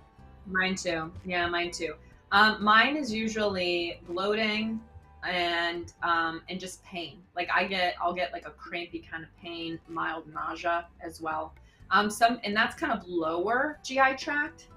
Mine too. Yeah, mine too. Mine is usually bloating and just pain. Like I'll get like a crampy kind of pain, mild nausea as well. And that's kind of lower GI tract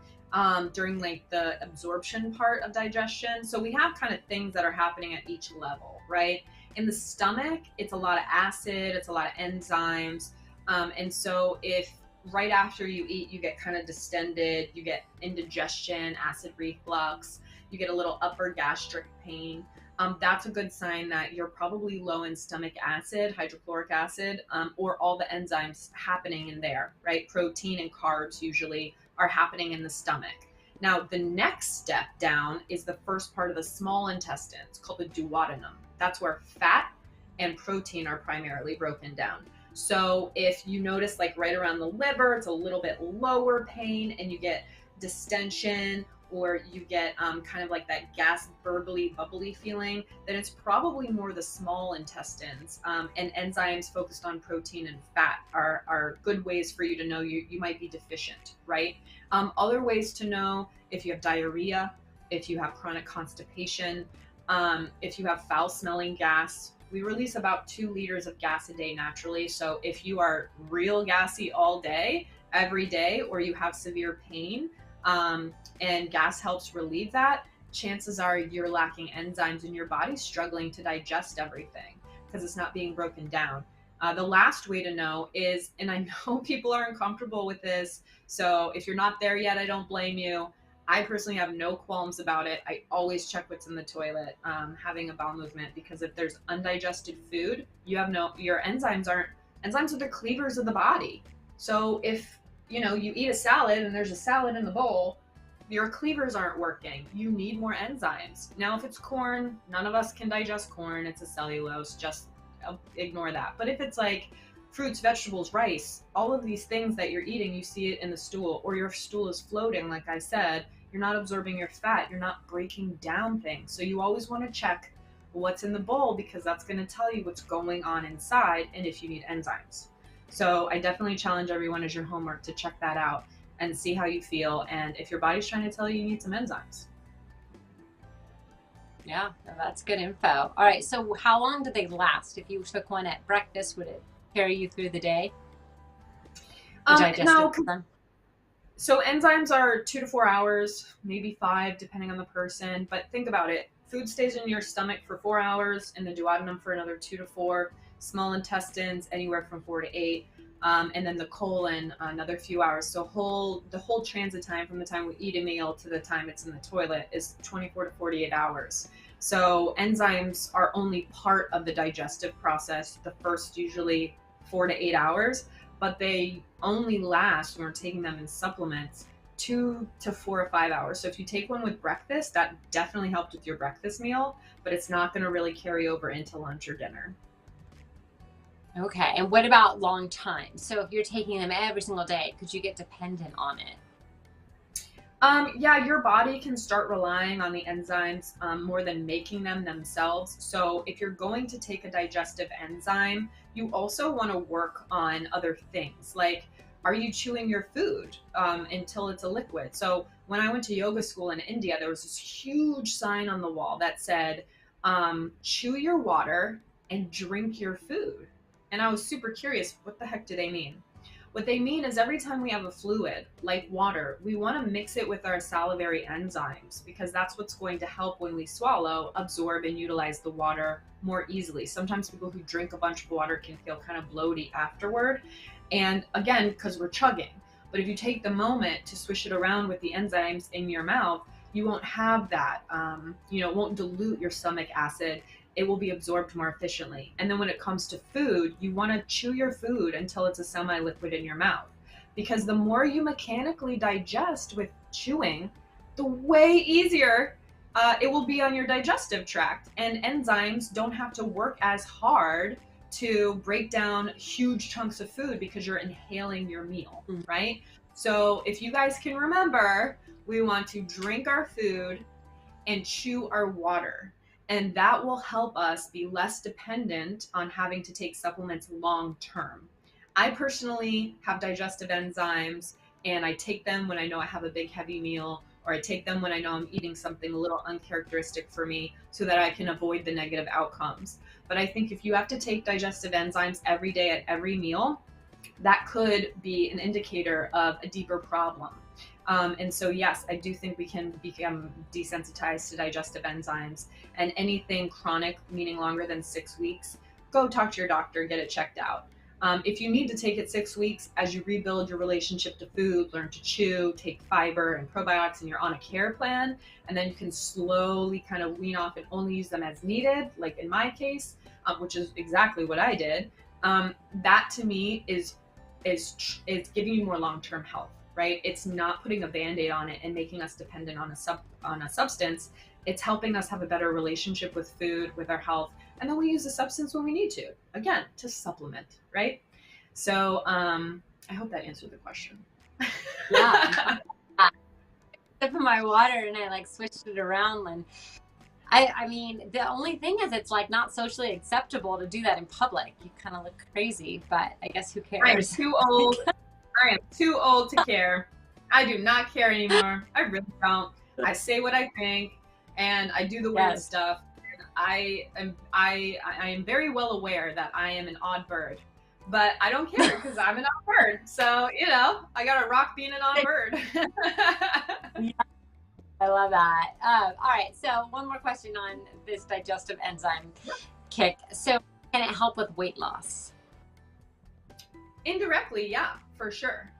during like the absorption part of digestion. So we have kind of things that are happening at each level, right? In the stomach, it's a lot of acid, it's a lot of enzymes. And so if right after you eat, you get kind of distended, you get indigestion, acid reflux, you get a little upper gastric pain. That's a good sign that you're probably low in stomach acid, hydrochloric acid, or all the enzymes happening in there, right? Protein and carbs usually are happening in the stomach. Now, the next step down is the first part of the small intestine. It's called the duodenum. That's where fat and protein are primarily broken down. So if you notice like right around the liver, it's a little bit lower pain and you get distension or you get kind of like that gas burbly bubbly feeling, then it's probably more the small intestines, and enzymes focused on protein and fat are good ways for you to know you might be deficient, right? Other ways to know if you have diarrhea, if you have chronic constipation, if you have foul smelling gas. We release about 2 liters of gas a day naturally. So if you are real gassy all day, every day, or you have severe pain, and gas helps relieve that, chances are you're lacking enzymes in your body, struggling to digest everything because it's not being broken down. The last way to know is, and I know people are uncomfortable with this, so if you're not there yet, I don't blame you. I personally have no qualms about it. I always check what's in the toilet, having a bowel movement, because if there's undigested food, your enzymes are the cleavers of the body. So if you eat a salad and there's a salad in the bowl, your cleavers aren't working. You need more enzymes. Now, if it's corn, none of us can digest corn. It's a cellulose, just ignore that. But if it's like fruits, vegetables, rice, all of these things that you're eating, you see it in the stool, or your stool is floating, like I said, you're not absorbing your fat, you're not breaking down things. So you always want to check what's in the bowl, because that's going to tell you what's going on inside and if you need enzymes. So I definitely challenge everyone as your homework to check that out and see how you feel, and if your body's trying to tell you need some enzymes. Yeah, that's good info. All right, so how long do they last? If you took one at breakfast, would it carry you through the day? No. So enzymes are 2 to 4 hours, maybe 5, depending on the person. But think about it. Food stays in your stomach for 4 hours, in the duodenum for another 2 to 4, small intestines anywhere from 4 to 8, and then the colon another few hours. So the whole transit time from the time we eat a meal to the time it's in the toilet is 24 to 48 hours. So enzymes are only part of the digestive process, the first usually 4 to 8 hours, but they only last, when we're taking them in supplements, 2 to 4 or 5 hours. So if you take one with breakfast, that definitely helped with your breakfast meal, but it's not going to really carry over into lunch or dinner. Okay, and what about long time? So if you're taking them every single day, could you get dependent on it? Yeah, your body can start relying on the enzymes more than making them themselves. So if you're going to take a digestive enzyme, you also want to work on other things. Like, are you chewing your food until it's a liquid? So when I went to yoga school in India, there was this huge sign on the wall that said, chew your water and drink your food. And I was super curious, what the heck do they mean? What they mean is every time we have a fluid like water, we want to mix it with our salivary enzymes, because that's what's going to help when we swallow absorb and utilize the water more easily. Sometimes people who drink a bunch of water can feel kind of bloaty afterward. And again, because we're chugging. But if you take the moment to swish it around with the enzymes in your mouth, you won't have that. It won't dilute your stomach acid. It will be absorbed more efficiently. And then when it comes to food, you want to chew your food until it's a semi-liquid in your mouth. Because the more you mechanically digest with chewing, the way easier it will be on your digestive tract. And enzymes don't have to work as hard to break down huge chunks of food because you're inhaling your meal, right? So if you guys can remember, we want to drink our food and chew our water. And that will help us be less dependent on having to take supplements long term. I personally have digestive enzymes, and I take them when I know I have a big heavy meal, or I take them when I know I'm eating something a little uncharacteristic for me, so that I can avoid the negative outcomes. But I think if you have to take digestive enzymes every day at every meal, that could be an indicator of a deeper problem. And so, yes, I do think we can become desensitized to digestive enzymes, and anything chronic, meaning longer than 6 weeks, go talk to your doctor, get it checked out. If you need to take it 6 weeks, as you rebuild your relationship to food, learn to chew, take fiber and probiotics, and you're on a care plan, and then you can slowly kind of wean off and only use them as needed, like in my case, which is exactly what I did. That to me is giving you more long-term health, right? It's not putting a Band-Aid on it and making us dependent on a substance. It's helping us have a better relationship with food, with our health. And then we use the substance when we need to, again, to supplement, right? So I hope that answered the question. Yeah. I sip of my water and I like switched it around, and I mean, the only thing is it's like not socially acceptable to do that in public. You kind of look crazy, but I guess who cares? I am too old. I am too old to care. I do not care anymore. I really don't. I say what I think, and I do the weird stuff. And I am very well aware that I am an odd bird, but I don't care because I'm an odd bird. So, I got to rock being an odd bird. Yeah. I love that. All right. So one more question on this digestive enzyme kick. So can it help with weight loss? Indirectly, yeah, for sure.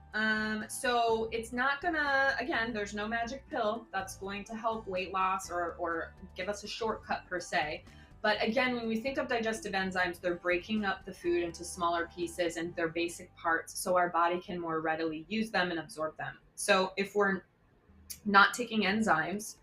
So it's not gonna, again, there's no magic pill that's going to help weight loss or give us a shortcut per se. But again, when we think of digestive enzymes, they're breaking up the food into smaller pieces and their basic parts so our body can more readily use them and absorb them. So if we're not taking enzymes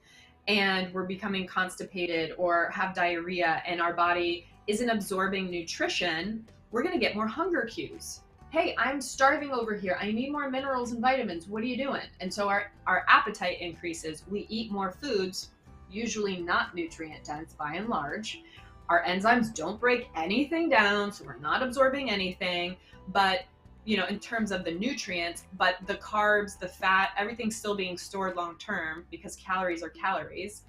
and we're becoming constipated or have diarrhea and our body isn't absorbing nutrition, we're going to get more hunger cues. Hey, I'm starving over here. I need more minerals and vitamins. What are you doing? And so our appetite increases. We eat more foods, usually not nutrient dense by and large. Our enzymes don't break anything down, so we're not absorbing anything. But in terms of the nutrients, but the carbs, the fat, everything's still being stored long term because calories are calories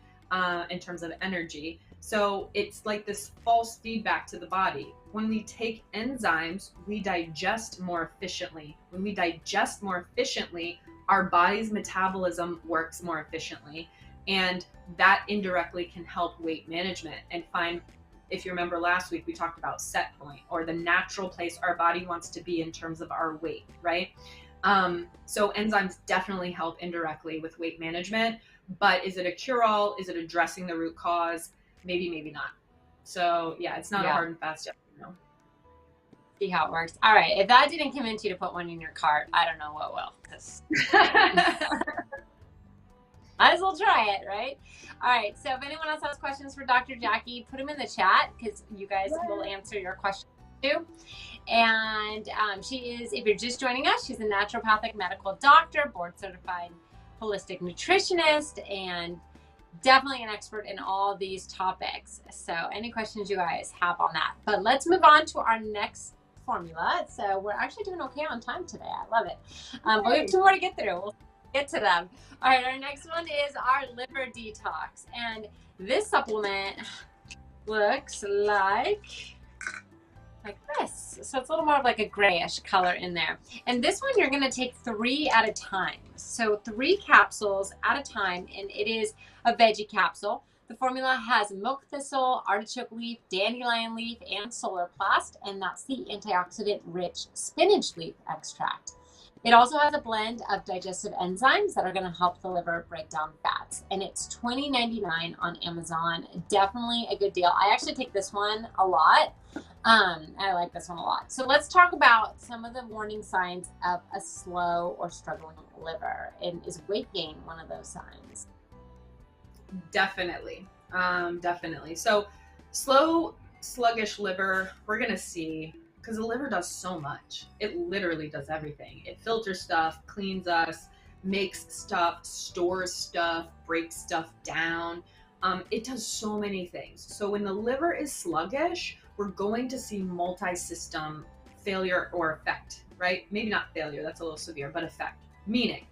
in terms of energy. So it's like this false feedback to the body. When we take enzymes, we digest more efficiently. When we digest more efficiently, our body's metabolism works more efficiently. And that indirectly can help weight management and find, if you remember last week, we talked about set point or the natural place our body wants to be in terms of our weight, right? So enzymes definitely help indirectly with weight management, but is it a cure-all? Is it addressing the root cause? Maybe, maybe not. So yeah, it's not a hard and fast yes or no. See how it works. All right. If that didn't convince you to put one in your cart, I don't know what will. Might as well try it, right? All right. So if anyone else has questions for Dr. Jacquie, put them in the chat because you guys will answer your questions too. And she is, if you're just joining us, she's a naturopathic medical doctor, board certified holistic nutritionist, and definitely an expert in all these topics. So any questions you guys have on that. But let's move on to our next formula. So we're actually doing okay on time today. I love it. But we have 2 more to get through. We'll get to them. All right, our next one is our liver detox. And this supplement looks like like this. So it's a little more of like a grayish color in there. And this one you're going to take 3 at a time. So 3 capsules at a time, and it is a veggie capsule. The formula has milk thistle, artichoke leaf, dandelion leaf, and solar plast, and that's the antioxidant rich spinach leaf extract. It also has a blend of digestive enzymes that are going to help the liver break down fats, and it's $20.99 on Amazon. Definitely a good deal. I actually take this one a lot. I like this one a lot. So let's talk about some of the warning signs of a slow or struggling liver. And is weight gain one of those signs? Definitely. Definitely. So slow, sluggish liver, we're going to see, because the liver does so much. It literally does everything. It filters stuff, cleans us, makes stuff, stores stuff, breaks stuff down. It does so many things. So when the liver is sluggish, we're going to see multi-system failure or effect, right? Maybe not failure, that's a little severe, but effect. Meaning,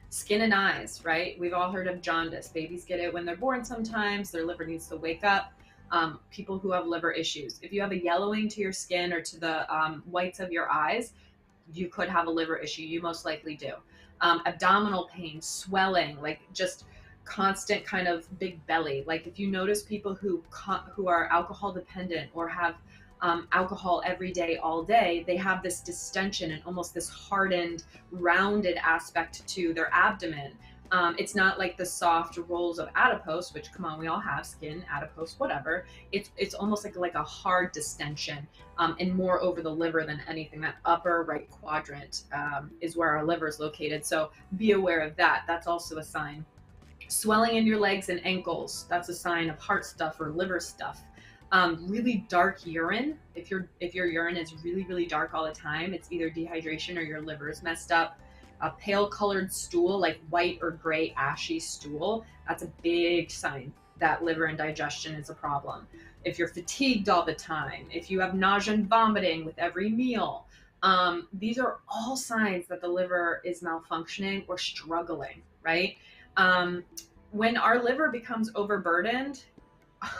skin and eyes, right? We've all heard of jaundice. Babies get it when they're born sometimes. Their liver needs to wake up. People who have liver issues. If you have a yellowing to your skin or to the whites of your eyes, you could have a liver issue. You most likely do. Abdominal pain, swelling, like just constant kind of big belly. Like if you notice people who are alcohol dependent or have alcohol every day, all day, they have this distension and almost this hardened, rounded aspect to their abdomen. It's not like the soft rolls of adipose, which, come on, we all have skin, adipose, whatever. It's almost like a hard distension, and more over the liver than anything. That upper right quadrant is where our liver is located. So be aware of that. That's also a sign. Swelling in your legs and ankles, that's a sign of heart stuff or liver stuff. Really dark urine. If your urine is really, really dark all the time, it's either dehydration or your liver is messed up. A pale colored stool, like white or gray ashy stool, that's a big sign that liver and digestion is a problem. If you're fatigued all the time, if you have nausea and vomiting with every meal, these are all signs that the liver is malfunctioning or struggling, right? When our liver becomes overburdened,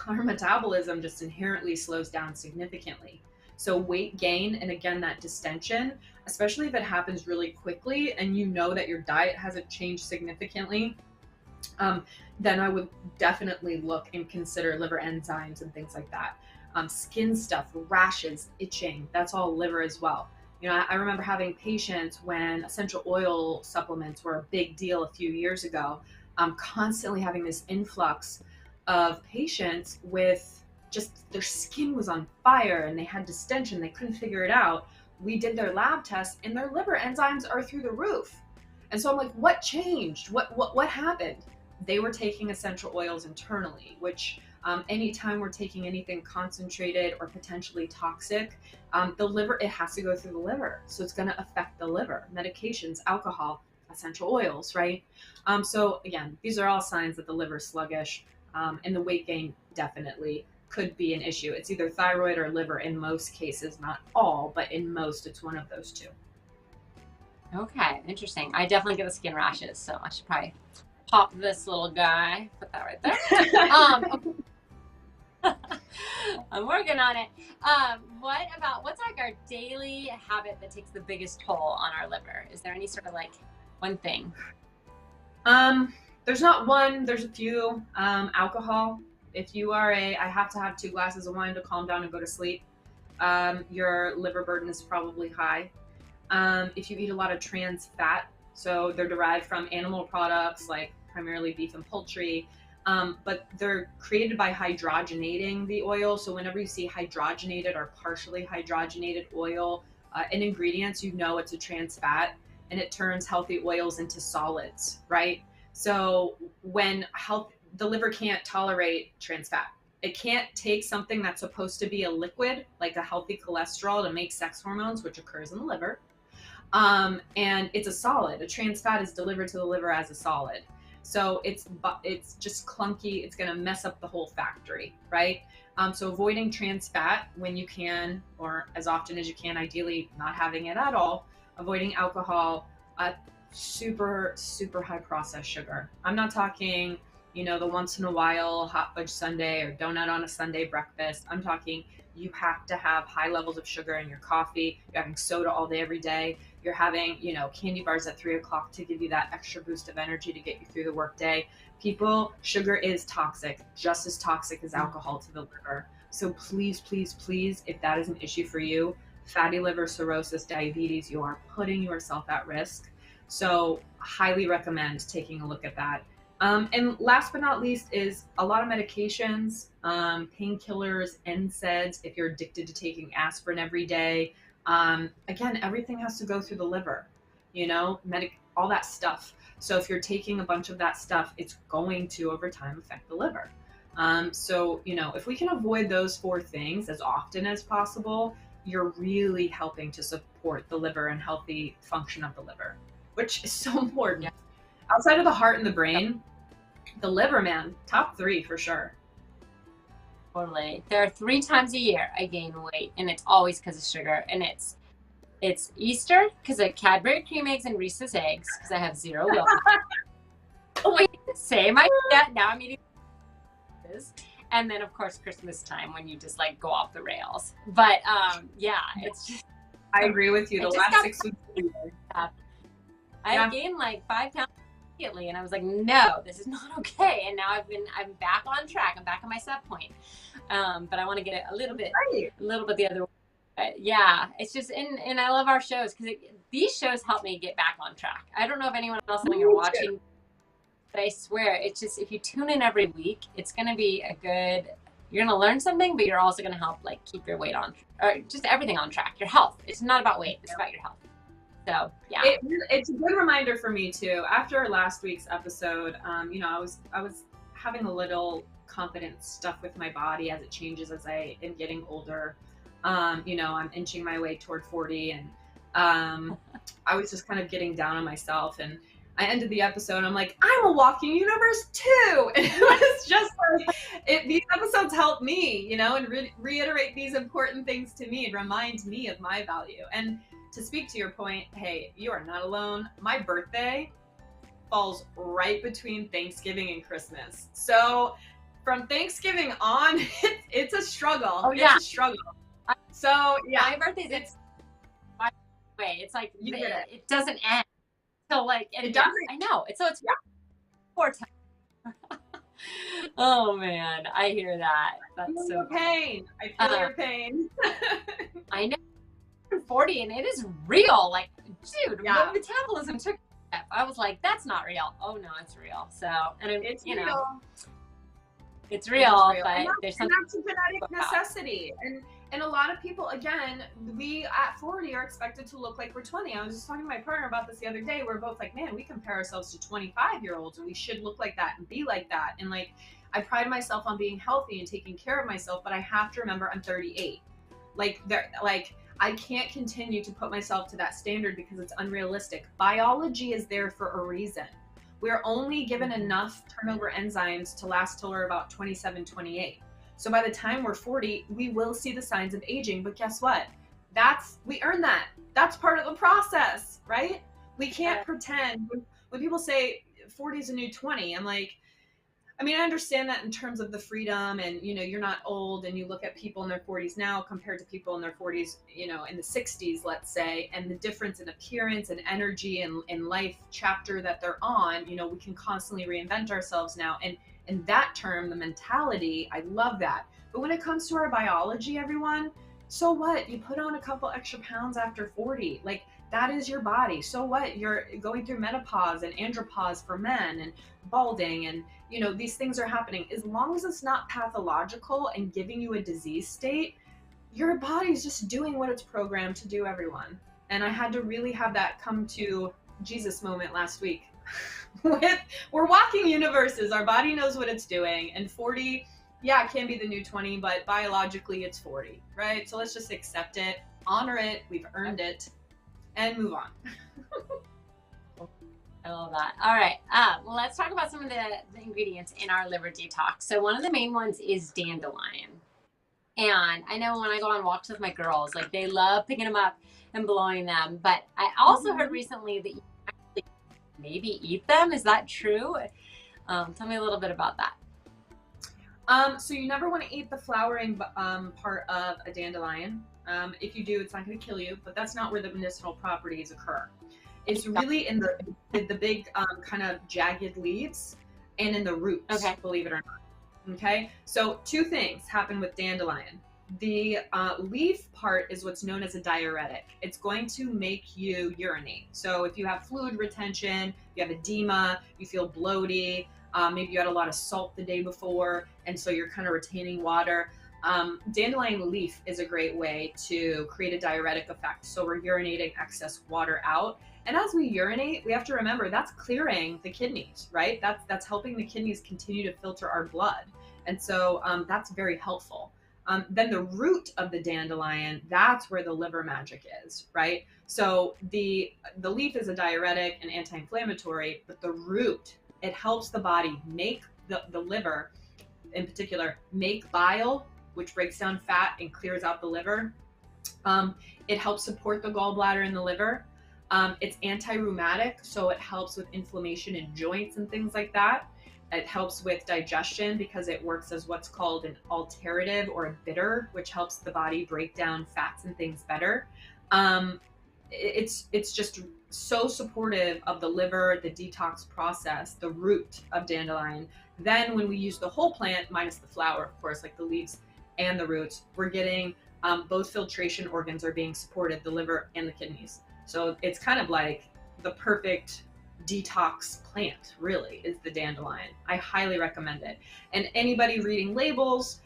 our metabolism just inherently slows down significantly. So weight gain, and again, that distension, especially if it happens really quickly and you know that your diet hasn't changed significantly, then I would definitely look and consider liver enzymes and things like that. Skin stuff, rashes, itching, that's all liver as well. You know, I remember having patients when essential oil supplements were a big deal a few years ago, constantly having this influx of patients with just their skin was on fire and they had distension. They couldn't figure it out. We did their lab tests and their liver enzymes are through the roof. And so I'm like, what changed? What happened? They were taking essential oils internally, which anytime we're taking anything concentrated or potentially toxic, the liver, it has to go through the liver. So it's going to affect the liver. Medications, alcohol, essential oils, right? So again, these are all signs that the liver is sluggish, and the weight gain definitely could be an issue. It's either thyroid or liver in most cases, not all, but in most, it's one of those two. Okay, interesting. I definitely get the skin rashes, so I should probably pop this little guy, put that right there. I'm working on it. What's like our daily habit that takes the biggest toll on our liver? Is there any sort of like one thing? There's not one, there's a few. Alcohol. If you are I have to have 2 glasses of wine to calm down and go to sleep, your liver burden is probably high. If you eat a lot of trans fat, so they're derived from animal products like primarily beef and poultry, but they're created by hydrogenating the oil. So whenever you see hydrogenated or partially hydrogenated oil in ingredients, you know it's a trans fat, and it turns healthy oils into solids, right? So when the liver can't tolerate trans fat. It can't take something that's supposed to be a liquid, like a healthy cholesterol, to make sex hormones, which occurs in the liver. And it's a solid. A trans fat is delivered to the liver as a solid. So it's just clunky. It's going to mess up the whole factory, right? So avoiding trans fat when you can, or as often as you can, ideally not having it at all. Avoiding alcohol, super, super high processed sugar. I'm not talking you know, the once in a while hot fudge sundae or donut on a Sunday breakfast. I'm talking you have to have high levels of sugar in your coffee. You're having soda all day, every day. You're having, you know, candy bars at 3 o'clock to give you that extra boost of energy to get you through the workday. People, sugar is toxic, just as toxic as alcohol to the liver. So please, please, please, if that is an issue for you, fatty liver, cirrhosis, diabetes, you are putting yourself at risk. So highly recommend taking a look at that. And last but not least is a lot of medications, painkillers, NSAIDs, if you're addicted to taking aspirin every day. Again, everything has to go through the liver, you know, all that stuff. So if you're taking a bunch of that stuff, it's going to over time affect the liver. So, you know, if we can avoid those 4 things as often as possible, you're really helping to support the liver and healthy function of the liver, which is so important. Yeah. Outside of the heart and the brain, the liver, man, top 3 for sure. Totally. There are 3 times a year I gain weight, and it's always because of sugar. And it's Easter because of Cadbury cream eggs and Reese's eggs because I have 0 will. Oh, wait, same idea. Now I'm eating this. And then of course Christmas time when you just like go off the rails. But yeah, it's just. I agree with you. The last 6 weeks. I gained like 5 pounds immediately, and I was like, no, this is not okay. And now I'm back on track. I'm back on my set point. But I want to get it a little bit the other way. Yeah, it's just, and I love our shows because these shows help me get back on track. I don't know if anyone else when you're watching, but I swear it's just, if you tune in every week, it's going to be you're going to learn something, but you're also going to help like keep your weight on, or just everything on track. Your health. It's not about weight. It's about your health. So yeah, it's a good reminder for me too. After last week's episode, you know, I was having a little confidence stuff with my body as it changes as I am getting older. You know, I'm inching my way toward 40, and I was just kind of getting down on myself. And I ended the episode, and I'm like, I'm a walking universe too. And it was just like, these episodes help me, you know, and reiterate these important things to me and remind me of my value. And to speak to your point, hey, you are not alone. My birthday falls right between Thanksgiving and Christmas. So from Thanksgiving on, it's a struggle. Oh, yeah. It's a struggle. So yeah. My birthday's it's like, it doesn't end. So like, it doesn't. I know. It's 4 times. Oh man, I hear that. That's so pain. I feel your pain. I know. 40 and it is real. Like, dude, my metabolism took a step. I was like, that's not real. Oh no, it's real. So, and it's you know, it's real, but there's something. That's a genetic necessity. And a lot of people, again, we at 40 are expected to look like we're 20. I was just talking to my partner about this the other day. We're both like, man, we compare ourselves to 25-year-olds, and we should look like that and be like that. And like, I pride myself on being healthy and taking care of myself, but I have to remember I'm 38. I can't continue to put myself to that standard because it's unrealistic. Biology is there for a reason. We're only given enough turnover enzymes to last till we're about 27, 28. So by the time we're 40, we will see the signs of aging. But guess what? We earn that. That's part of the process, right? We can't pretend. When people say 40 is a new 20, I'm like, I mean, I understand that in terms of the freedom and, you know, you're not old, and you look at people in their 40s now compared to people in their 40s, you know, in the 60s, let's say, and the difference in appearance and energy and life chapter that they're on, you know, we can constantly reinvent ourselves now. And in that term, the mentality, I love that. But when it comes to our biology, everyone, so what? You put on a couple extra pounds after 40, like that is your body. So what? You're going through menopause and andropause for men and balding, and you know, these things are happening. As long as it's not pathological and giving you a disease state, your body's just doing what it's programmed to do, everyone. And I had to really have that come to Jesus moment last week. We're walking universes. Our body knows what it's doing. And 40, it can be the new 20, but biologically it's 40, right? So let's just accept it, honor it. We've earned it, and move on. I love that. All right. Well, let's talk about some of the ingredients in our liver detox. So one of the main ones is dandelion. And I know when I go on walks with my girls, like they love picking them up and blowing them. But I also heard recently that you actually maybe eat them. Is that true? Tell me a little bit about that. So you never want to eat the flowering part of a dandelion. If you do, it's not going to kill you, but that's not where the medicinal properties occur. It's really in the big kind of jagged leaves and in the roots, Okay. believe it or not. Okay, so two things happen with dandelion. The leaf part is what's known as a diuretic. It's going to make you urinate. So if you have fluid retention, you have edema, you feel bloaty, maybe you had a lot of salt the day before, and so you're kind of retaining water. Dandelion leaf is a great way to create a diuretic effect. So we're urinating excess water out. And as we urinate, we have to remember that's clearing the kidneys, right? That's helping the kidneys continue to filter our blood. And so that's very helpful. Then the root of the dandelion, that's where the liver magic is, right? So the leaf is a diuretic and anti-inflammatory, but the root, it helps the body make the liver in particular, make bile, which breaks down fat and clears out the liver. It helps support the gallbladder and the liver. It's anti-rheumatic, so it helps with inflammation in joints and things like that. It helps with digestion because it works as what's called an alterative or a bitter, which helps the body break down fats and things better. It's just so supportive of the liver, the detox process, the root of dandelion. Then when we use the whole plant, minus the flower, of course, like the leaves and the roots, we're getting both filtration organs are being supported, the liver and the kidneys. So it's kind of like the perfect detox plant, really, is the dandelion. I highly recommend it. And anybody reading labels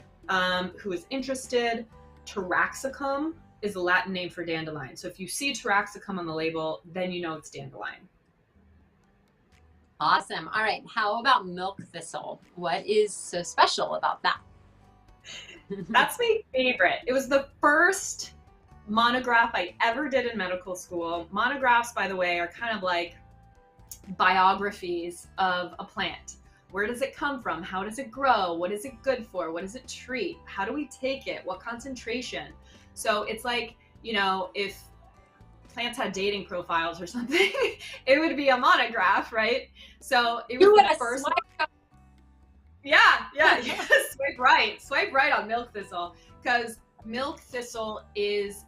who is interested, taraxacum is the Latin name for dandelion. So if you see taraxacum on the label, then you know it's dandelion. Awesome. All right. How about milk thistle? What is so special about that? That's my favorite. It was the first monograph I ever did in medical school. Monographs, by the way, are kind of like biographies of a plant. Where does it come from? How does it grow? What is it good for? What does it treat? How do we take it? What concentration? So it's like, you know, if plants had dating profiles or something, it would be a monograph, right? So it was the first. Yeah. Swipe right on milk thistle, because milk thistle is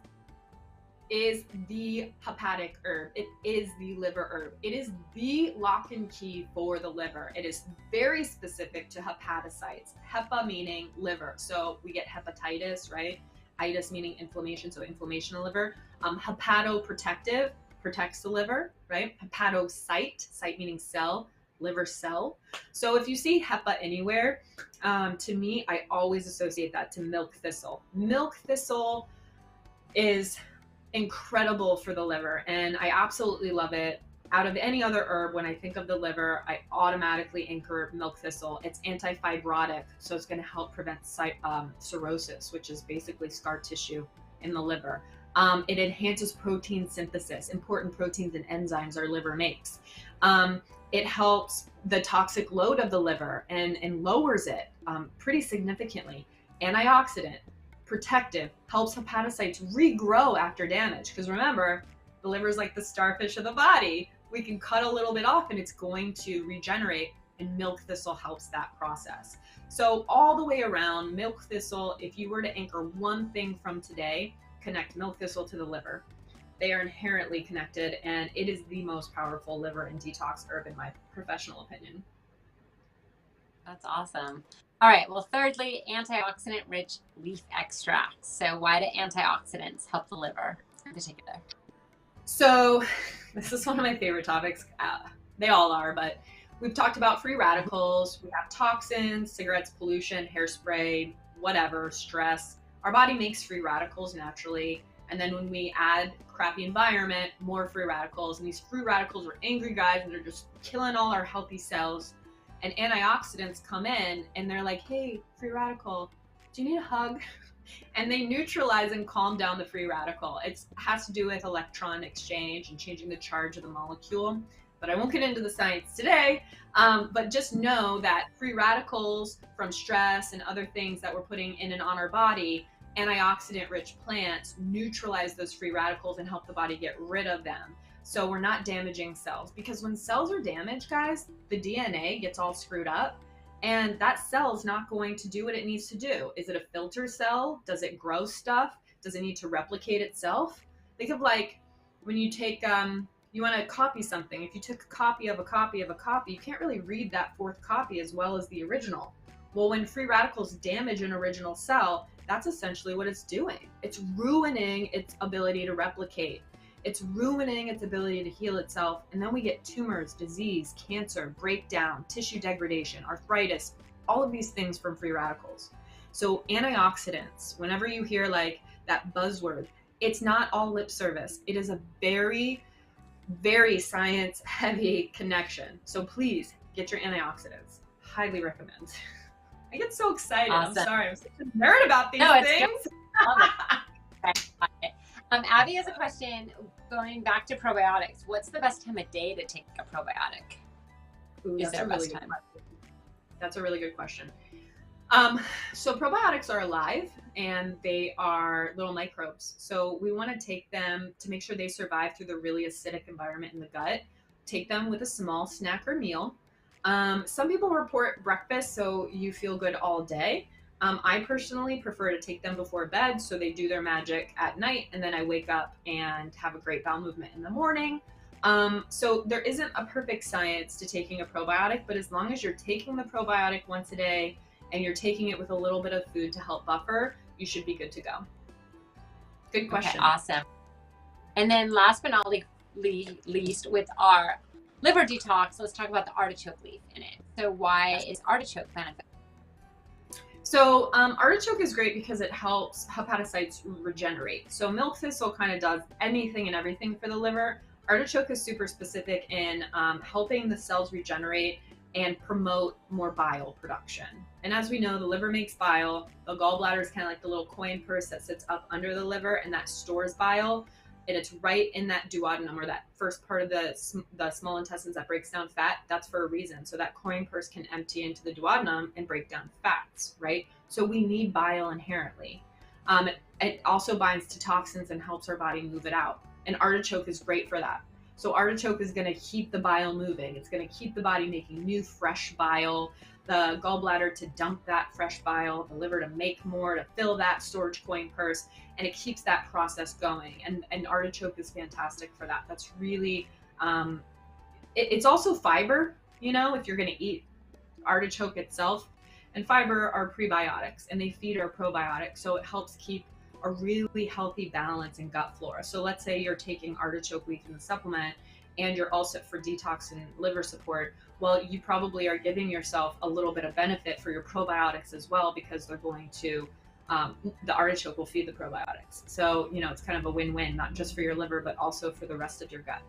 the hepatic herb. It is the liver herb. It is the lock and key for the liver. It is very specific to hepatocytes. Hepa meaning liver. So we get hepatitis, right? Itis meaning inflammation, so inflammation of the liver. Hepatoprotective, protects the liver, right? Hepatocyte, site meaning cell, liver cell. So if you see HEPA anywhere, to me, I always associate that to milk thistle. Milk thistle is incredible for the liver, and I absolutely love it. Out of any other herb, when I think of the liver, I automatically anchor milk thistle. It's anti-fibrotic, so it's going to help prevent cirrhosis, which is basically scar tissue in the liver. It enhances protein synthesis, important proteins and enzymes our liver makes. It helps the toxic load of the liver and lowers it pretty significantly. Antioxidant, protective, helps hepatocytes regrow after damage. Because remember, the liver is like the starfish of the body. We can cut a little bit off and it's going to regenerate, and milk thistle helps that process. So all the way around, milk thistle, if you were to anchor one thing from today, connect milk thistle to the liver. They are inherently connected, and it is the most powerful liver and detox herb in my professional opinion. That's awesome. All right. Well, thirdly, antioxidant rich leaf extracts. So why do antioxidants help the liver in particular? So this is one of my favorite topics. They all are, but we've talked about free radicals. We have toxins, cigarettes, pollution, hairspray, whatever, stress. Our body makes free radicals naturally. And then when we add crappy environment, more free radicals. And these free radicals are angry guys, and they're just killing all our healthy cells. And antioxidants come in and they're like, hey, free radical, do you need a hug? And they neutralize and calm down the free radical. It has to do with electron exchange and changing the charge of the molecule. But I won't get into the science today. But just know that free radicals from stress and other things that we're putting in and on our body, antioxidant rich plants neutralize those free radicals and help the body get rid of them. So we're not damaging cells, because when cells are damaged, guys, the DNA gets all screwed up, and that cell's not going to do what it needs to do. Is it a filter cell? Does it grow stuff? Does it need to replicate itself? Think of like when you take, you want to copy something. If you took a copy of a copy of a copy, you can't really read that fourth copy as well as the original. Well, when free radicals damage an original cell, that's essentially what it's doing. It's ruining its ability to replicate. It's ruining its ability to heal itself. And then we get tumors, disease, cancer, breakdown, tissue degradation, arthritis, all of these things from free radicals. So antioxidants, whenever you hear like that buzzword, it's not all lip service. It is a very, very science heavy connection. So please get your antioxidants. Highly recommend. I get so excited. Awesome. I'm sorry. I'm such a nerd about these things. Abby has a question going back to probiotics. What's the best time of day to take a probiotic? Ooh, Is there a best time? That's a really good question. So probiotics are alive and they are little microbes. So we want to take them to make sure they survive through the really acidic environment in the gut. Take them with a small snack or meal. Some people report breakfast so you feel good all day. I personally prefer to take them before bed so they do their magic at night, and then I wake up and have a great bowel movement in the morning. So there isn't a perfect science to taking a probiotic, but as long as you're taking the probiotic once a day and you're taking it with a little bit of food to help buffer, you should be good to go. Good question. Okay, awesome. And then last but not least, with our liver detox, let's talk about the artichoke leaf in it. So why is artichoke beneficial? So artichoke is great because it helps hepatocytes regenerate. So milk thistle kind of does anything and everything for the liver. Artichoke is super specific in helping the cells regenerate and promote more bile production. And as we know, the liver makes bile. The gallbladder is kind of like the little coin purse that sits up under the liver, and that stores bile. And it's right in that duodenum, or that first part of the small intestines that breaks down fat. That's for a reason. So that coin purse can empty into the duodenum and break down fats, right? So we need bile inherently. It also binds to toxins and helps our body move it out. And artichoke is great for that. So artichoke is going to keep the bile moving. It's going to keep the body making new, fresh bile, the gallbladder to dump that fresh bile, the liver to make more, to fill that storage coin purse, and it keeps that process going. And artichoke is fantastic for that. That's really, it's also fiber, you know, if you're going to eat artichoke itself. And fiber are prebiotics, and they feed our probiotics, so it helps keep a really healthy balance in gut flora. So let's say you're taking artichoke leaf in the supplement and you're all set for detox and liver support. Well, you probably are giving yourself a little bit of benefit for your probiotics as well, because they're going to, the artichoke will feed the probiotics. So, you know, it's kind of a win-win, not just for your liver, but also for the rest of your gut.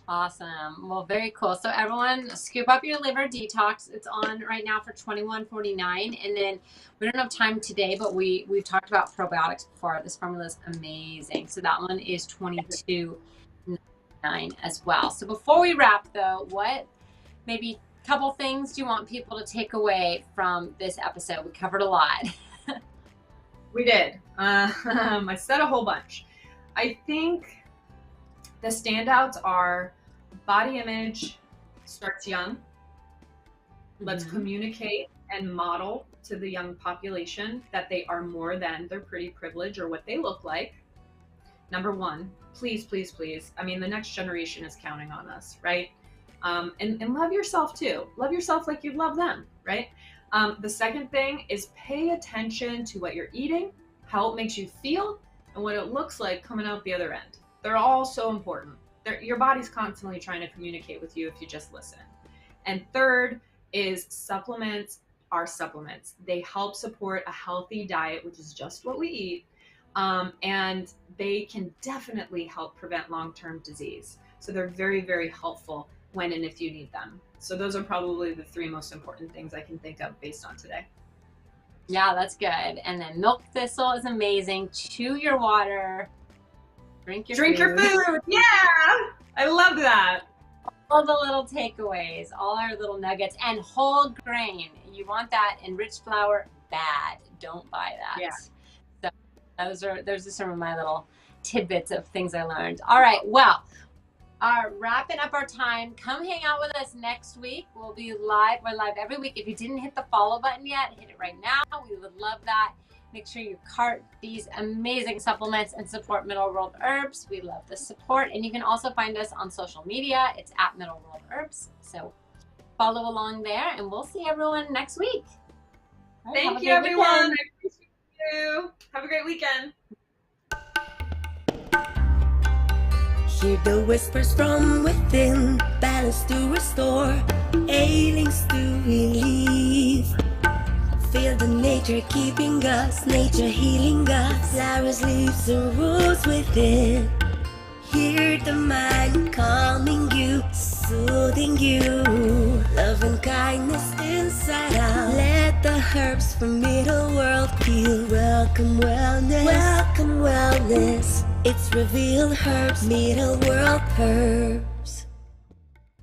Awesome. Well, very cool. So everyone, scoop up your liver detox. It's on right now for $21.49. And then we don't have time today, but we've talked about probiotics before. This formula is amazing. So that one is $22.99 as well. So before we wrap though, what maybe a couple things do you want people to take away from this episode? We covered a lot. We did. I said a whole bunch. I think the standouts are body image starts young. Let's communicate and model to the young population that they are more than their pretty privilege or what they look like. Number one, please, please, please. I mean, the next generation is counting on us, right? And love yourself too. Love yourself like you'd love them, right? The second thing is pay attention to what you're eating, how it makes you feel, and what it looks like coming out the other end. They're all so important. Your body's constantly trying to communicate with you if you just listen. And third is supplements are supplements. They help support a healthy diet, which is just what we eat. And they can definitely help prevent long-term disease. So they're very, very helpful when and if you need them. So those are probably the three most important things I can think of based on today. Yeah, that's good. And then milk thistle is amazing. Chew your water. Drink your food. Yeah, I love that. All the little takeaways, all our little nuggets, and whole grain. You want that enriched flour? Bad. Don't buy that. Yeah. So those are some of my little tidbits of things I learned. All right, well, wrapping up our time. Come hang out with us next week. We'll be live. We're live every week. If you didn't hit the follow button yet, hit it right now. We would love that. Make sure you cart these amazing supplements and support Middle World Herbs. We love the support. And you can also find us on social media. It's at Middle World Herbs. So follow along there, and we'll see everyone next week. Right, thank you, everyone. I appreciate you. Have a great weekend. Hear the whispers from within, balance to restore, ailings to relieve. Feel the nature keeping us, nature healing us, flowers, leaves, and roots within. Hear the mind calming you, soothing you, love and kindness inside out. Let the herbs from Middle World heal. Welcome wellness, welcome wellness. It's revealed herbs, Middle World Herb.